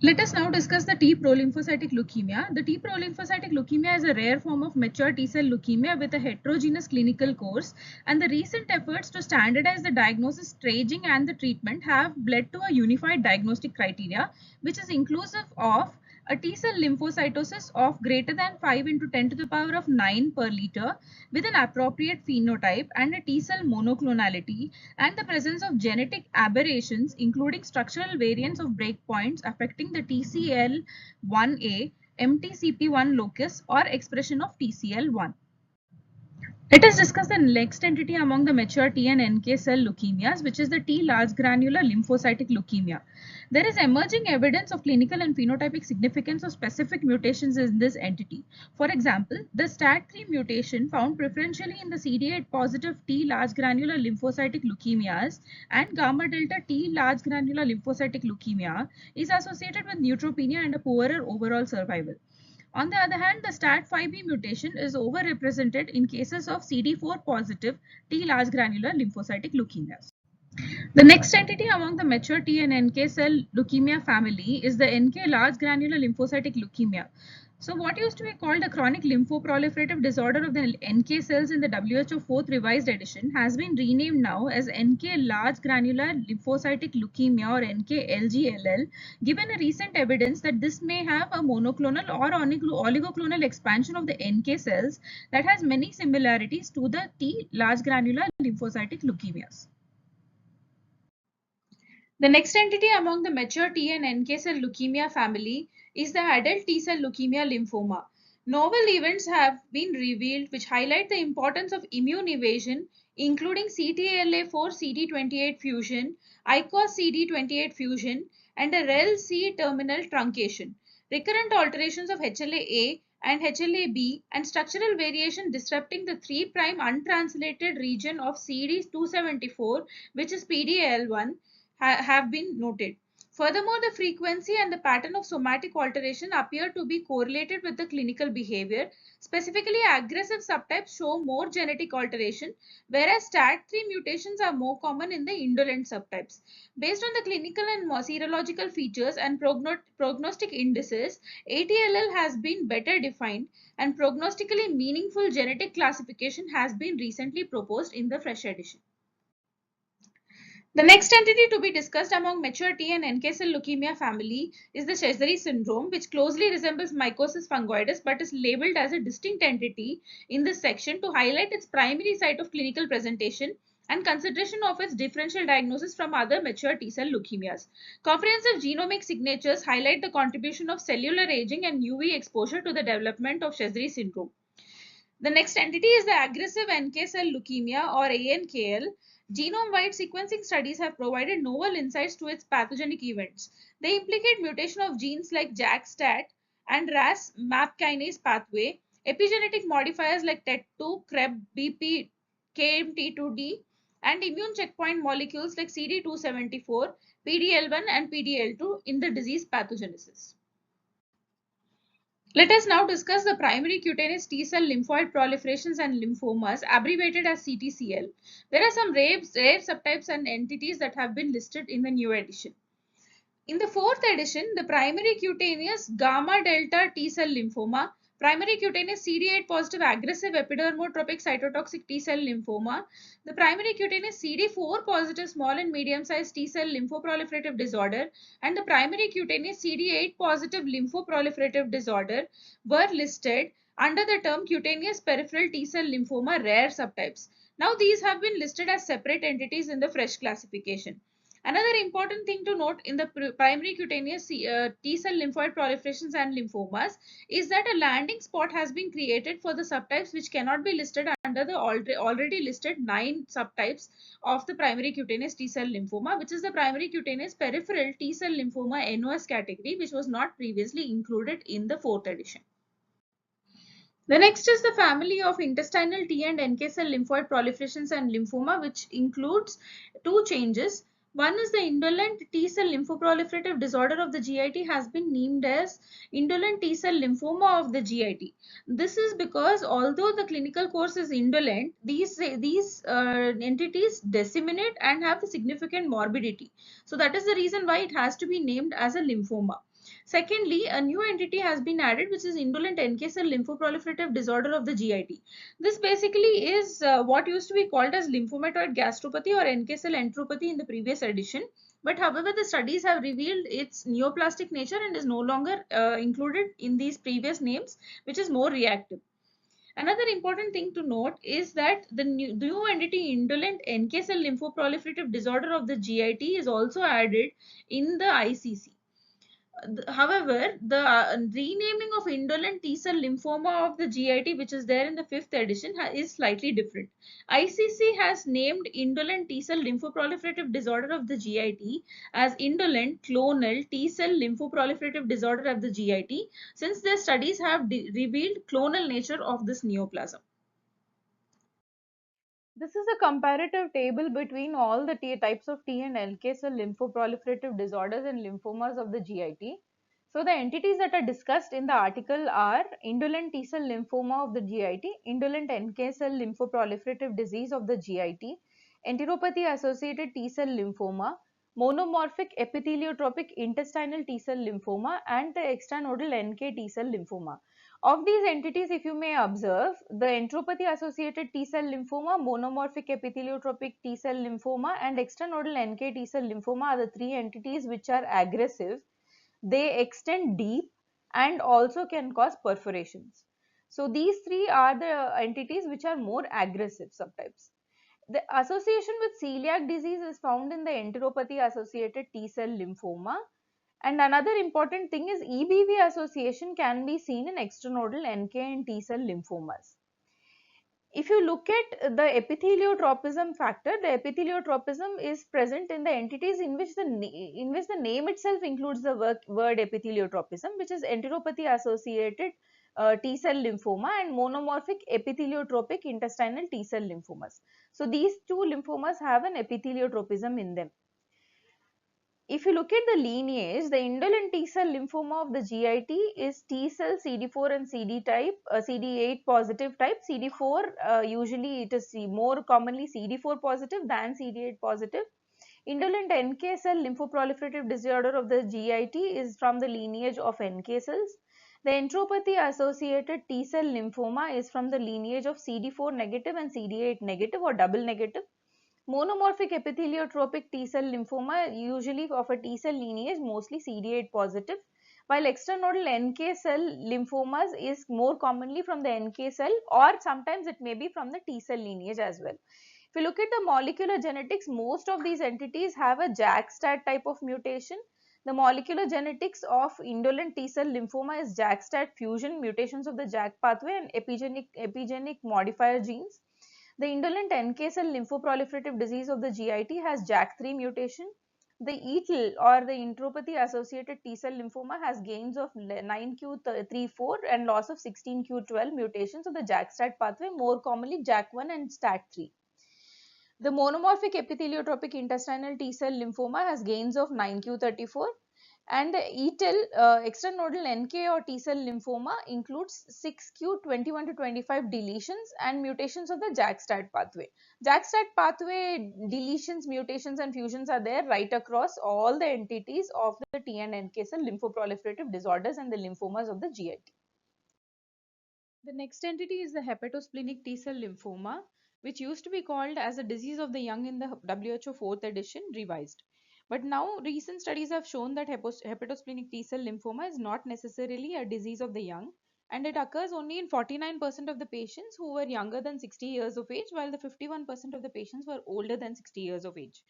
Let us now discuss the T prolymphocytic leukemia. The T prolymphocytic leukemia is a rare form of mature T cell leukemia with a heterogeneous clinical course, and the recent efforts to standardize the diagnosis, staging, and the treatment have led to a unified diagnostic criteria, which is inclusive of a T cell lymphocytosis of greater than 5 into 10 to the power of 9 per liter with an appropriate phenotype and a T cell monoclonality, and the presence of genetic aberrations including structural variants of breakpoints affecting the TCL1A, MTCP1 locus, or expression of TCL1. Let us discuss the next entity among the mature T and NK cell leukemias, which is the T large granular lymphocytic leukemia. There is emerging evidence of clinical and phenotypic significance of specific mutations in this entity. For example, the STAT3 mutation found preferentially in the CD8 positive T large granular lymphocytic leukemias and gamma delta T large granular lymphocytic leukemia is associated with neutropenia and a poorer overall survival. On the other hand, the STAT5B mutation is overrepresented in cases of CD4 positive T large granular lymphocytic leukemias. The next entity among the mature T and NK cell leukemia family is the NK large granular lymphocytic leukemia. So what used to be called a chronic lymphoproliferative disorder of the NK cells in the WHO 4th revised edition has been renamed now as NK large granular lymphocytic leukemia or NKLGLL, given a recent evidence that this may have a monoclonal or oligoclonal expansion of the NK cells that has many similarities to the T large granular lymphocytic leukemias. The next entity among the mature T and NK cell leukemia family is the adult T cell leukemia lymphoma. Novel events have been revealed which highlight the importance of immune evasion, including CTLA4 CD28 fusion, ICOS CD28 fusion, and a REL-C terminal truncation. Recurrent alterations of HLA-A and HLA-B and structural variation disrupting the 3' untranslated region of CD274, which is PDL1, have been noted. Furthermore, the frequency and the pattern of somatic alteration appear to be correlated with the clinical behavior. Specifically, aggressive subtypes show more genetic alteration, whereas STAT3 mutations are more common in the indolent subtypes. Based on the clinical and serological features and prognostic indices, ATLL has been better defined, and prognostically meaningful genetic classification has been recently proposed in the fresh edition. The next entity to be discussed among mature T and NK cell leukemia family is the Sézary syndrome, which closely resembles mycosis fungoides but is labeled as a distinct entity in this section to highlight its primary site of clinical presentation and consideration of its differential diagnosis from other mature T cell leukemias. Comprehensive genomic signatures highlight the contribution of cellular aging and UV exposure to the development of Sézary syndrome. The next entity is the aggressive NK cell leukemia or ANKL. Genome-wide sequencing studies have provided novel insights to its pathogenic events. They implicate mutation of genes like JAK-STAT and RAS MAP kinase pathway, epigenetic modifiers like TET2, CREB, BP, KMT2D, and immune checkpoint molecules like CD274, PDL1, and PDL2 in the disease pathogenesis. Let us now discuss the primary cutaneous T-cell lymphoid proliferations and lymphomas, abbreviated as CTCL. There are some rare subtypes and entities that have been listed in the new edition. In the 4th edition, the primary cutaneous gamma delta T-cell lymphoma, Primary cutaneous CD8 positive aggressive epidermotropic cytotoxic T-cell lymphoma. The primary cutaneous CD4 positive small and medium-sized T-cell lymphoproliferative disorder and the primary cutaneous CD8 positive lymphoproliferative disorder were listed under the term cutaneous peripheral T-cell lymphoma rare subtypes. Now these have been listed as separate entities in the fresh classification. Another important thing to note in the primary cutaneous T-cell lymphoid proliferations and lymphomas is that a landing spot has been created for the subtypes which cannot be listed under the already listed 9 subtypes of the primary cutaneous T-cell lymphoma, which is the primary cutaneous peripheral T-cell lymphoma NOS category, which was not previously included in the 4th edition. The next is the family of intestinal T and NK cell lymphoid proliferations and lymphoma, which includes 2 changes. One is the indolent T-cell lymphoproliferative disorder of the GIT has been named as indolent T-cell lymphoma of the GIT. This is because although the clinical course is indolent, these entities disseminate and have a significant morbidity. So that is the reason why it has to be named as a lymphoma. Secondly, a new entity has been added, which is indolent NK cell lymphoproliferative disorder of the GIT. This basically is what used to be called as lymphomatoid gastropathy or NK cell enteropathy in the previous edition. But however, the studies have revealed its neoplastic nature and is no longer included in these previous names, which is more reactive. Another important thing to note is that the new entity indolent NK cell lymphoproliferative disorder of the GIT is also added in the ICC. However, the renaming of indolent T-cell lymphoma of the GIT, which is there in the 5th edition, is slightly different. ICC has named indolent T-cell lymphoproliferative disorder of the GIT as indolent clonal T-cell lymphoproliferative disorder of the GIT, since their studies have revealed clonal nature of this neoplasm. This is a comparative table between all the types of T and NK cell lymphoproliferative disorders and lymphomas of the GIT. So the entities that are discussed in the article are indolent T-cell lymphoma of the GIT, indolent NK cell lymphoproliferative disease of the GIT, enteropathy associated T-cell lymphoma, monomorphic epitheliotropic intestinal T-cell lymphoma, and the extranodal NK T-cell lymphoma. Of these entities, if you may observe, the enteropathy associated T-cell lymphoma, monomorphic epitheliotropic T-cell lymphoma, and extranodal NK T-cell lymphoma are the 3 entities which are aggressive. They extend deep and also can cause perforations. So these 3 are the entities which are more aggressive subtypes. The association with celiac disease is found in the enteropathy associated T-cell lymphoma. And another important thing is EBV association can be seen in extranodal NK and T-cell lymphomas. If you look at the epitheliotropism factor, the epitheliotropism is present in the entities in which the name itself includes the word epitheliotropism, which is enteropathy associated T-cell lymphoma and monomorphic epitheliotropic intestinal T-cell lymphomas. So these 2 lymphomas have an epitheliotropism in them. If you look at the lineage, the indolent T-cell lymphoma of the GIT is T-cell CD4 and CD type, CD8 positive type. CD4 usually it is more commonly CD4 positive than CD8 positive. Indolent NK cell lymphoproliferative disorder of the GIT is from the lineage of NK cells. The enteropathy associated T-cell lymphoma is from the lineage of CD4 negative and CD8 negative or double negative. Monomorphic epitheliotropic T-cell lymphoma usually of a T-cell lineage mostly CD8 positive, while extranodal NK cell lymphomas is more commonly from the NK cell or sometimes it may be from the T-cell lineage as well. If you look at the molecular genetics, most of these entities have a JAK-STAT type of mutation. The molecular genetics of indolent T-cell lymphoma is JAK-STAT fusion mutations of the JAK pathway and epigenic modifier genes. The indolent NK cell lymphoproliferative disease of the GIT has JAK3 mutation. The ETL or the enteropathy associated T-cell lymphoma has gains of 9q34 and loss of 16q12 mutations of the JAK-STAT pathway, more commonly JAK1 and STAT3. The monomorphic epitheliotropic intestinal T-cell lymphoma has gains of 9q34 and the ETEL extranodal NK or T-cell lymphoma includes 6q21 to 25 deletions and mutations of the JAK-STAT pathway. JAK-STAT pathway deletions, mutations and fusions are there right across all the entities of the T and NK cell lymphoproliferative disorders and the lymphomas of the GIT. The next entity is the hepatosplenic T-cell lymphoma, which used to be called as a disease of the young in the WHO 4th edition revised. But now recent studies have shown that hepatosplenic T-cell lymphoma is not necessarily a disease of the young, and it occurs only in 49% of the patients who were younger than 60 years of age, while the 51% of the patients were older than 60 years of age.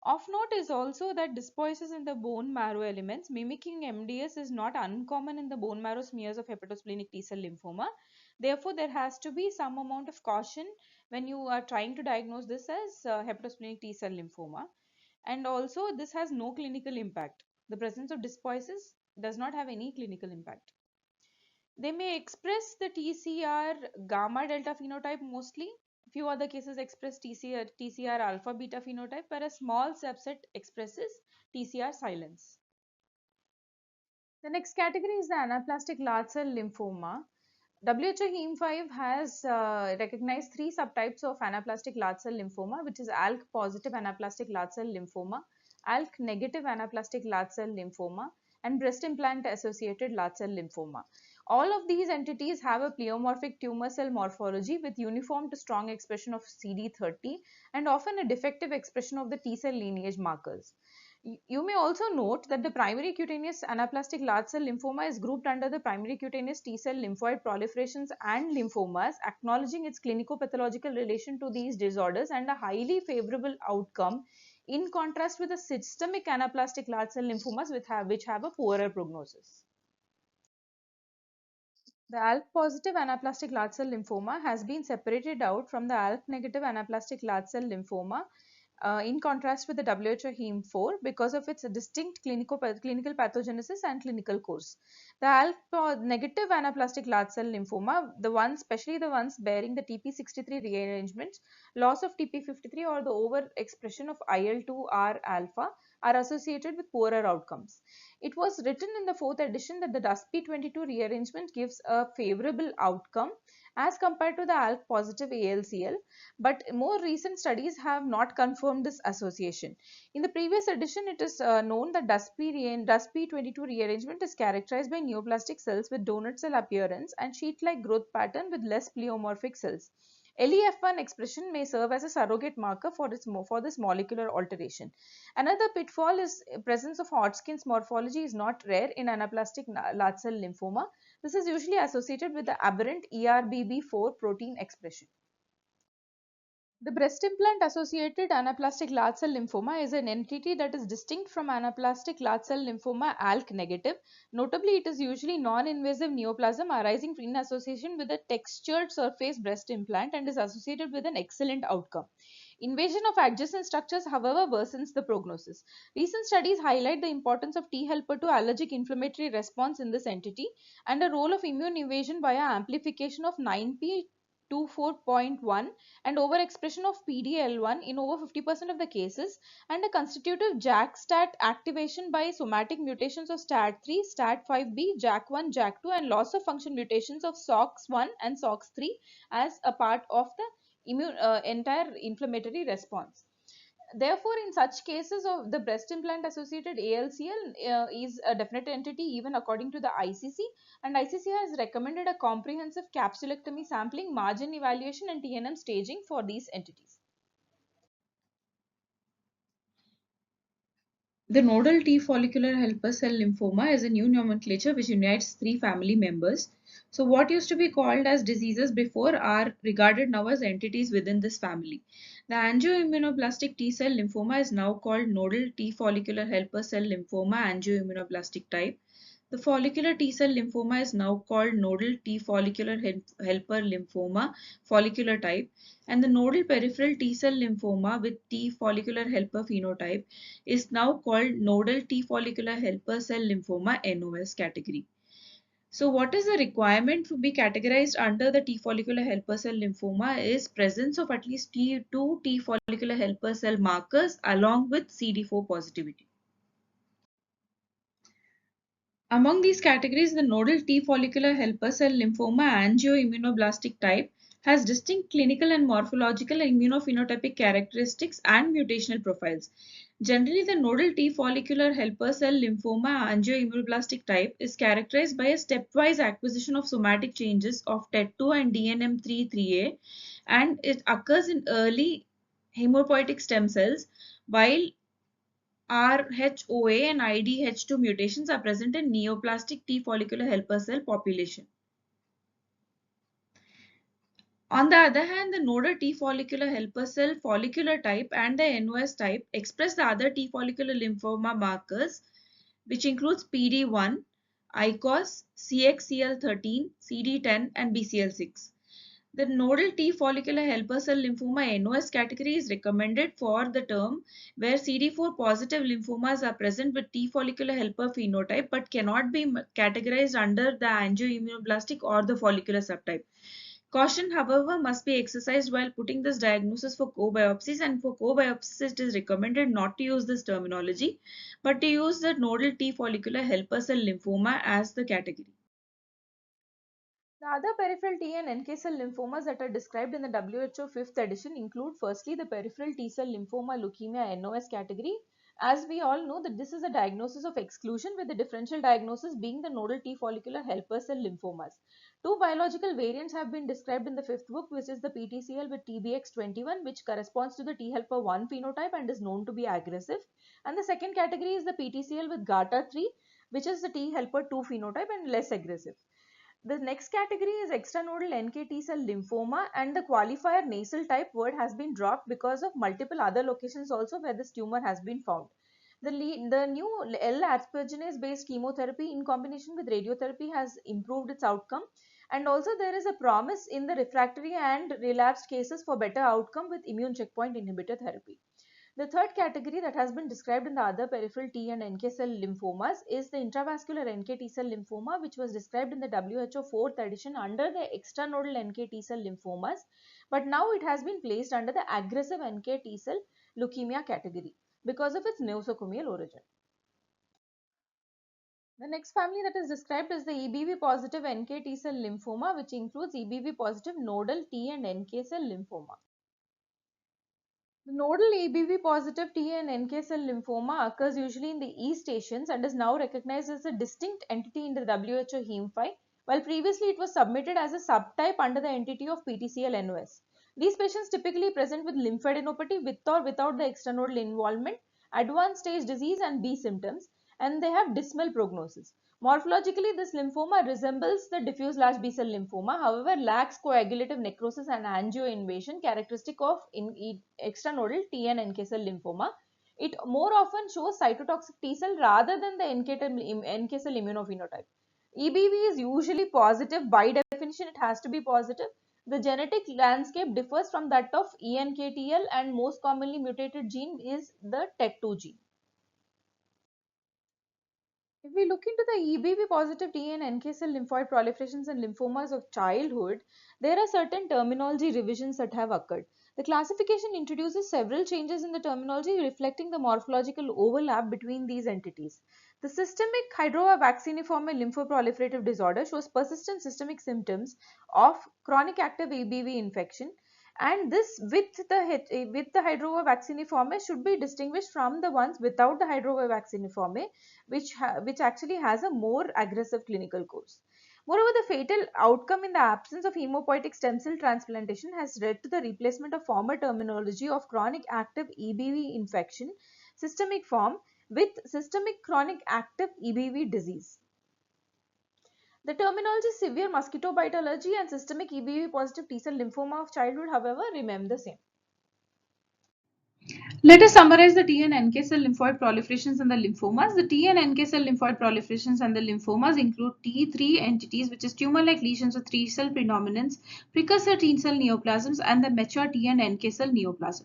Of note is also that dysbiosis in the bone marrow elements mimicking MDS is not uncommon in the bone marrow smears of hepatosplenic T-cell lymphoma. Therefore, there has to be some amount of caution when you are trying to diagnose this as hepatosplenic T-cell lymphoma. And also, this has no clinical impact. The presence of dysbiosis does not have any clinical impact. They may express the TCR gamma delta phenotype mostly. Few other cases express TCR alpha beta phenotype, where a small subset expresses TCR silence. The next category is the anaplastic large cell lymphoma. WHO Hem5 has recognized three subtypes of anaplastic large cell lymphoma, which is ALK positive anaplastic large cell lymphoma, ALK negative anaplastic large cell lymphoma, and breast implant associated large cell lymphoma. All of these entities have a pleomorphic tumor cell morphology with uniform to strong expression of CD30 and often a defective expression of the T cell lineage markers. You may also note that the primary cutaneous anaplastic large cell lymphoma is grouped under the primary cutaneous T-cell lymphoid proliferations and lymphomas, acknowledging its clinico-pathological relation to these disorders and a highly favorable outcome in contrast with the systemic anaplastic large cell lymphomas which have a poorer prognosis. The ALK positive anaplastic large cell lymphoma has been separated out from the ALK negative anaplastic large cell lymphoma in contrast with the WHO HEM4 because of its distinct clinical pathogenesis and clinical course. The ALK negative anaplastic large cell lymphoma, especially the ones bearing the TP63 rearrangements, loss of TP53 or the overexpression of IL2R alpha are associated with poorer outcomes. It was written in the 4th edition that the DUSP22 rearrangement gives a favorable outcome as compared to the ALK positive ALCL, but more recent studies have not confirmed this association. In the previous edition, it is known that DUSP22 rearrangement is characterized by neoplastic cells with donut cell appearance and sheet-like growth pattern with less pleomorphic cells. LEF1 expression may serve as a surrogate marker for this molecular alteration. Another pitfall is presence of Hodgkin's morphology is not rare in anaplastic large cell lymphoma. This is usually associated with the aberrant ERBB4 protein expression. The breast implant associated anaplastic large cell lymphoma is an entity that is distinct from anaplastic large cell lymphoma ALK negative. Notably, it is usually non-invasive neoplasm arising in association with a textured surface breast implant and is associated with an excellent outcome. Invasion of adjacent structures, however, worsens the prognosis. Recent studies highlight the importance of T helper to allergic inflammatory response in this entity and a role of immune evasion via amplification of 9p24.1 and overexpression of PDL1 in over 50% of the cases, and a constitutive JAK-STAT activation by somatic mutations of STAT3, STAT5B, JAK1, JAK2 and loss of function mutations of SOX1 and SOX3 as a part of the entire inflammatory response. Therefore, in such cases of the breast implant associated ALCL is a definite entity even according to the ICC, and ICC has recommended a comprehensive capsulectomy sampling, margin evaluation and TNM staging for these entities. The nodal T follicular helper cell lymphoma is a new nomenclature which unites three family members. So what used to be called as diseases before are regarded now as entities within this family. The angioimmunoblastic T-cell lymphoma is now called nodal T follicular helper cell lymphoma angioimmunoblastic type. The follicular T-cell lymphoma is now called nodal T follicular helper lymphoma follicular type, and the nodal peripheral T-cell lymphoma with T follicular helper phenotype is now called nodal T follicular helper cell lymphoma NOS category. So what is the requirement to be categorized under the T follicular helper cell lymphoma is presence of at least two T follicular helper cell markers along with CD4 positivity. Among these categories, the nodal T follicular helper cell lymphoma angioimmunoblastic type has distinct clinical and morphological immunophenotypic characteristics and mutational profiles. Generally, the nodal T follicular helper cell lymphoma angioimmunoblastic type is characterized by a stepwise acquisition of somatic changes of TET2 and DNM3-3A, and it occurs in early hemopoietic stem cells, while RHOA and IDH2 mutations are present in neoplastic T follicular helper cell population. On the other hand, the nodal T follicular helper cell follicular type and the NOS type express the other T follicular lymphoma markers, which includes PD1, ICOS, CXCL13, CD10, and BCL6. The nodal T follicular helper cell lymphoma NOS category is recommended for the term where CD4 positive lymphomas are present with T follicular helper phenotype but cannot be categorized under the angioimmunoblastic or the follicular subtype. Caution, however, must be exercised while putting this diagnosis for co-biopsies, and for co-biopsies it is recommended not to use this terminology but to use the nodal T follicular helper cell lymphoma as the category. The other peripheral T and NK cell lymphomas that are described in the WHO 5th edition include firstly the peripheral T-cell lymphoma leukemia NOS category. As we all know that this is a diagnosis of exclusion, with the differential diagnosis being the nodal T follicular helper cell lymphomas. Two biological variants have been described in the 5th book, which is the PTCL with TBX21, which corresponds to the T helper 1 phenotype and is known to be aggressive, and the second category is the PTCL with GATA3, which is the T helper 2 phenotype and less aggressive. The next category is extranodal NK T-cell lymphoma, and the qualifier nasal type word has been dropped because of multiple other locations also where this tumor has been found. The new L-asperginase based chemotherapy in combination with radiotherapy has improved its outcome, and also there is a promise in the refractory and relapsed cases for better outcome with immune checkpoint inhibitor therapy. The third category that has been described in the other peripheral T and NK cell lymphomas is the intravascular NK T cell lymphoma, which was described in the WHO 4th edition under the extranodal NK T cell lymphomas, but now it has been placed under the aggressive NK T cell leukemia category because of its nosocomial origin. The next family that is described is the EBV positive NK T cell lymphoma, which includes EBV positive nodal T and NK cell lymphoma. The nodal EBV positive T and NK cell lymphoma occurs usually in the East Asians and is now recognized as a distinct entity in the WHO HEMATOLYMPHOID, while previously it was submitted as a subtype under the entity of PTCL-NOS. These patients typically present with lymphadenopathy with or without the extranodal involvement, advanced stage disease and B symptoms, and they have dismal prognosis. Morphologically, this lymphoma resembles the diffuse large B-cell lymphoma, however lacks coagulative necrosis and angioinvasion characteristic of extranodal T and NK cell lymphoma. It more often shows cytotoxic T-cell rather than the NK cell immunophenotype. EBV is usually positive. By definition, it has to be positive. The genetic landscape differs from that of ENKTL, and most commonly mutated gene is the TET2 gene. If we look into the EBV positive T and NK cell lymphoid proliferations and lymphomas of childhood, there are certain terminology revisions that have occurred. The classification introduces several changes in the terminology reflecting the morphological overlap between these entities. The systemic hydrovacciniform lymphoproliferative disorder shows persistent systemic symptoms of chronic active EBV infection, and this with the hydrovacciniform should be distinguished from the ones without the hydrovacciniform, which actually has a more aggressive clinical course. Moreover, the fatal outcome in the absence of hemopoietic stem cell transplantation has led to the replacement of former terminology of chronic active EBV infection systemic form with systemic chronic active EBV disease. The terminology severe mosquito bite allergy and systemic EBV positive T cell lymphoma of childhood, however, remain the same. Let us summarize the T and NK cell lymphoid proliferations and the lymphomas. The T and NK cell lymphoid proliferations and the lymphomas include T3 entities, which is tumor-like lesions with T-cell predominance, precursor T-cell neoplasms, and the mature T and NK cell neoplasm.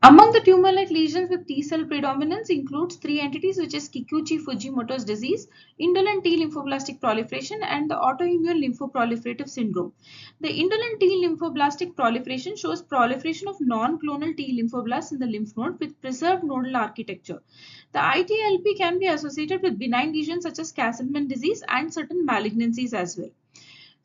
Among the tumor-like lesions with T-cell predominance includes three entities, which is Kikuchi-Fujimoto's disease, indolent T-lymphoblastic proliferation, and the autoimmune lymphoproliferative syndrome. The indolent T-lymphoblastic proliferation shows proliferation of non-clonal T-lymphoblasts in the lymph node with preserved nodal architecture. The ITLP can be associated with benign lesions such as Castleman disease and certain malignancies as well.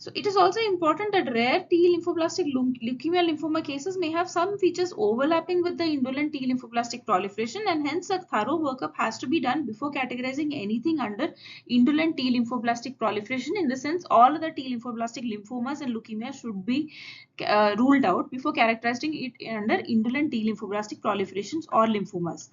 So it is also important that rare T lymphoblastic leukemia lymphoma cases may have some features overlapping with the indolent T lymphoblastic proliferation, and hence a thorough workup has to be done before categorizing anything under indolent T lymphoblastic proliferation. In the sense, all the T lymphoblastic lymphomas and leukemia should be ruled out before characterizing it under indolent T lymphoblastic proliferations or lymphomas.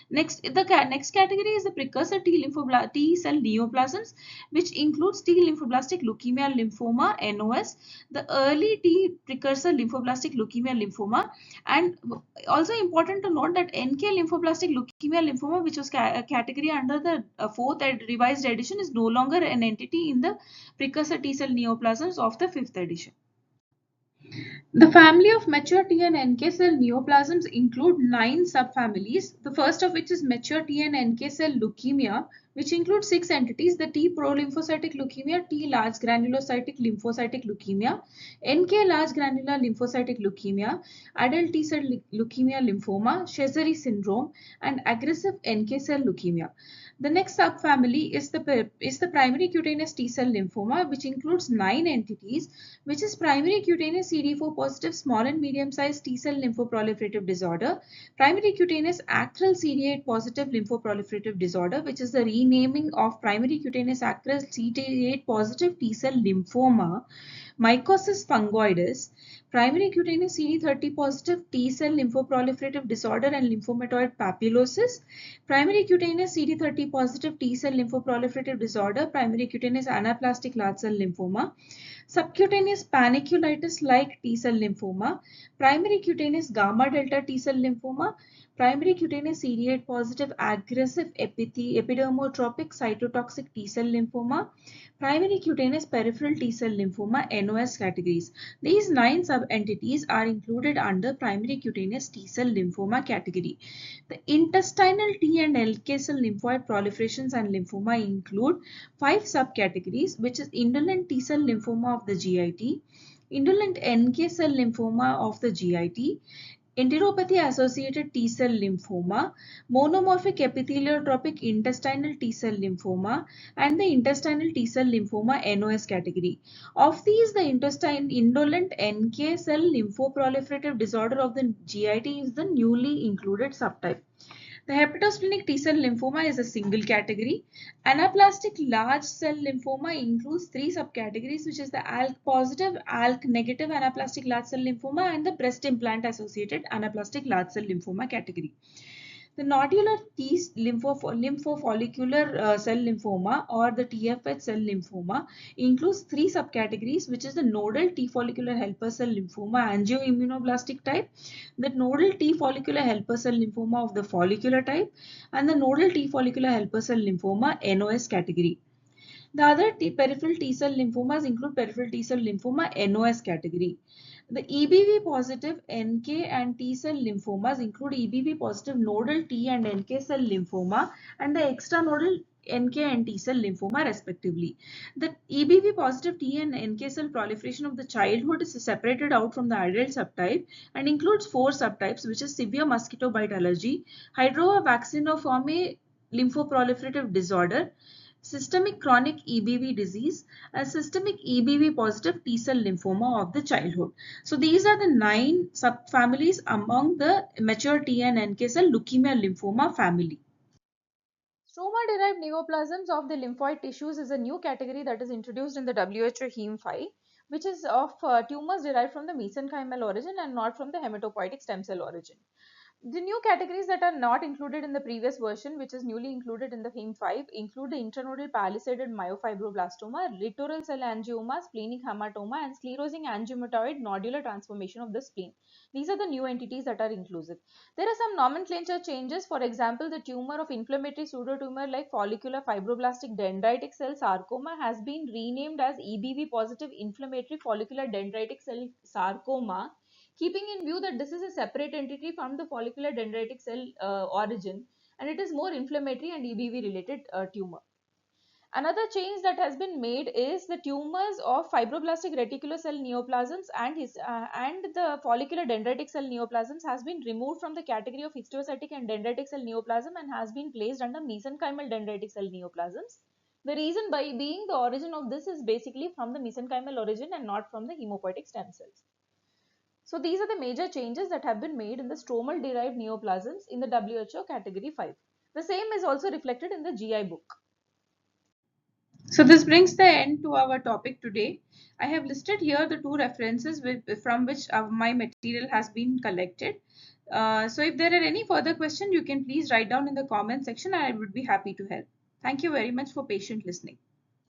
Next, the next category is the precursor T-cell neoplasms, which includes T lymphoblastic leukemia lymphoma (NOS), the early T precursor lymphoblastic leukemia lymphoma, and also important to note that NK lymphoblastic leukemia lymphoma, which was a category under the fourth revised edition, is no longer an entity in the precursor T-cell neoplasms of the fifth edition. The family of mature T and NK cell neoplasms include 9 subfamilies, the first of which is mature T and NK cell leukemia, which includes 6 entities: the T prolymphocytic leukemia, T large granulocytic lymphocytic leukemia, NK large granular lymphocytic leukemia, adult T cell leukemia lymphoma, Sézary syndrome, and aggressive NK cell leukemia. The next subfamily is the primary cutaneous T-cell lymphoma, which includes 9 entities, which is primary cutaneous CD4 positive small and medium-sized T-cell lymphoproliferative disorder, primary cutaneous acral CD8 positive lymphoproliferative disorder, which is the renaming of primary cutaneous acral CD8 positive T-cell lymphoma, mycosis fungoides, primary cutaneous CD30 positive T-cell lymphoproliferative disorder and lymphomatoid papulosis, primary cutaneous CD30 positive T-cell lymphoproliferative disorder, primary cutaneous anaplastic large cell lymphoma, subcutaneous panniculitis like T-cell lymphoma, primary cutaneous gamma delta T-cell lymphoma, primary cutaneous CD8 positive aggressive epidermotropic cytotoxic T-cell lymphoma, primary cutaneous peripheral T-cell lymphoma (NOS) categories. These 9 sub-entities are included under primary cutaneous T-cell lymphoma category. The intestinal T and LK cell lymphoid proliferations and lymphoma include 5 subcategories, which is indolent T-cell lymphoma of the GIT, indolent NK cell lymphoma of the GIT, enteropathy associated T-cell lymphoma, monomorphic epitheliotropic intestinal T-cell lymphoma, and the intestinal T-cell lymphoma (NOS) category. Of these, the indolent NK cell lymphoproliferative disorder of the GIT is the newly included subtype. The hepatosplenic T-cell lymphoma is a single category. Anaplastic large cell lymphoma includes 3 subcategories, which is the ALK positive, ALK negative anaplastic large cell lymphoma and the breast implant associated anaplastic large cell lymphoma category. The nodular T lymphofollicular cell lymphoma or the TFH cell lymphoma includes 3 subcategories, which is the nodal T follicular helper cell lymphoma angioimmunoblastic type, the nodal T follicular helper cell lymphoma of the follicular type, and the nodal T follicular helper cell lymphoma (NOS) category. The other peripheral T-cell lymphomas include peripheral T-cell lymphoma (NOS) category. The EBV positive NK and T-cell lymphomas include EBV positive nodal T and NK cell lymphoma and the extranodal NK and T-cell lymphoma respectively. The EBV positive T and NK cell proliferation of the childhood is separated out from the adult subtype and includes 4 subtypes, which is severe mosquito bite allergy, hydrovaccinorrhea lymphoproliferative disorder, systemic chronic EBV disease, and systemic EBV positive T-cell lymphoma of the childhood. So these are the 9 subfamilies among the mature T and NK cell leukemia lymphoma family. Stroma-derived neoplasms of the lymphoid tissues is a new category that is introduced in the WHO HEM5, which is of tumors derived from the mesenchymal origin and not from the hematopoietic stem cell origin. The new categories that are not included in the previous version, which is newly included in the HEM5, include the intranodal palisaded myofibroblastoma, littoral cell angioma, splenic hematoma, and sclerosing angiomatoid nodular transformation of the spleen. These are the new entities that are inclusive. There are some nomenclature changes. For example, the tumor of inflammatory pseudotumor like follicular fibroblastic dendritic cell sarcoma has been renamed as EBV positive inflammatory follicular dendritic cell sarcoma, keeping in view that this is a separate entity from the follicular dendritic cell origin, and it is more inflammatory and EBV related tumor. Another change that has been made is the tumors of fibroblastic reticular cell neoplasms and the follicular dendritic cell neoplasms has been removed from the category of histiocytic and dendritic cell neoplasm and has been placed under mesenchymal dendritic cell neoplasms. The reason by being the origin of this is basically from the mesenchymal origin and not from the hematopoietic stem cells. So these are the major changes that have been made in the stromal derived neoplasms in the WHO category 5. The same is also reflected in the GI book. So this brings the end to our topic today. I have listed here the two references from which my material has been collected. So if there are any further questions, you can please write down in the comment section and I would be happy to help. Thank you very much for patient listening.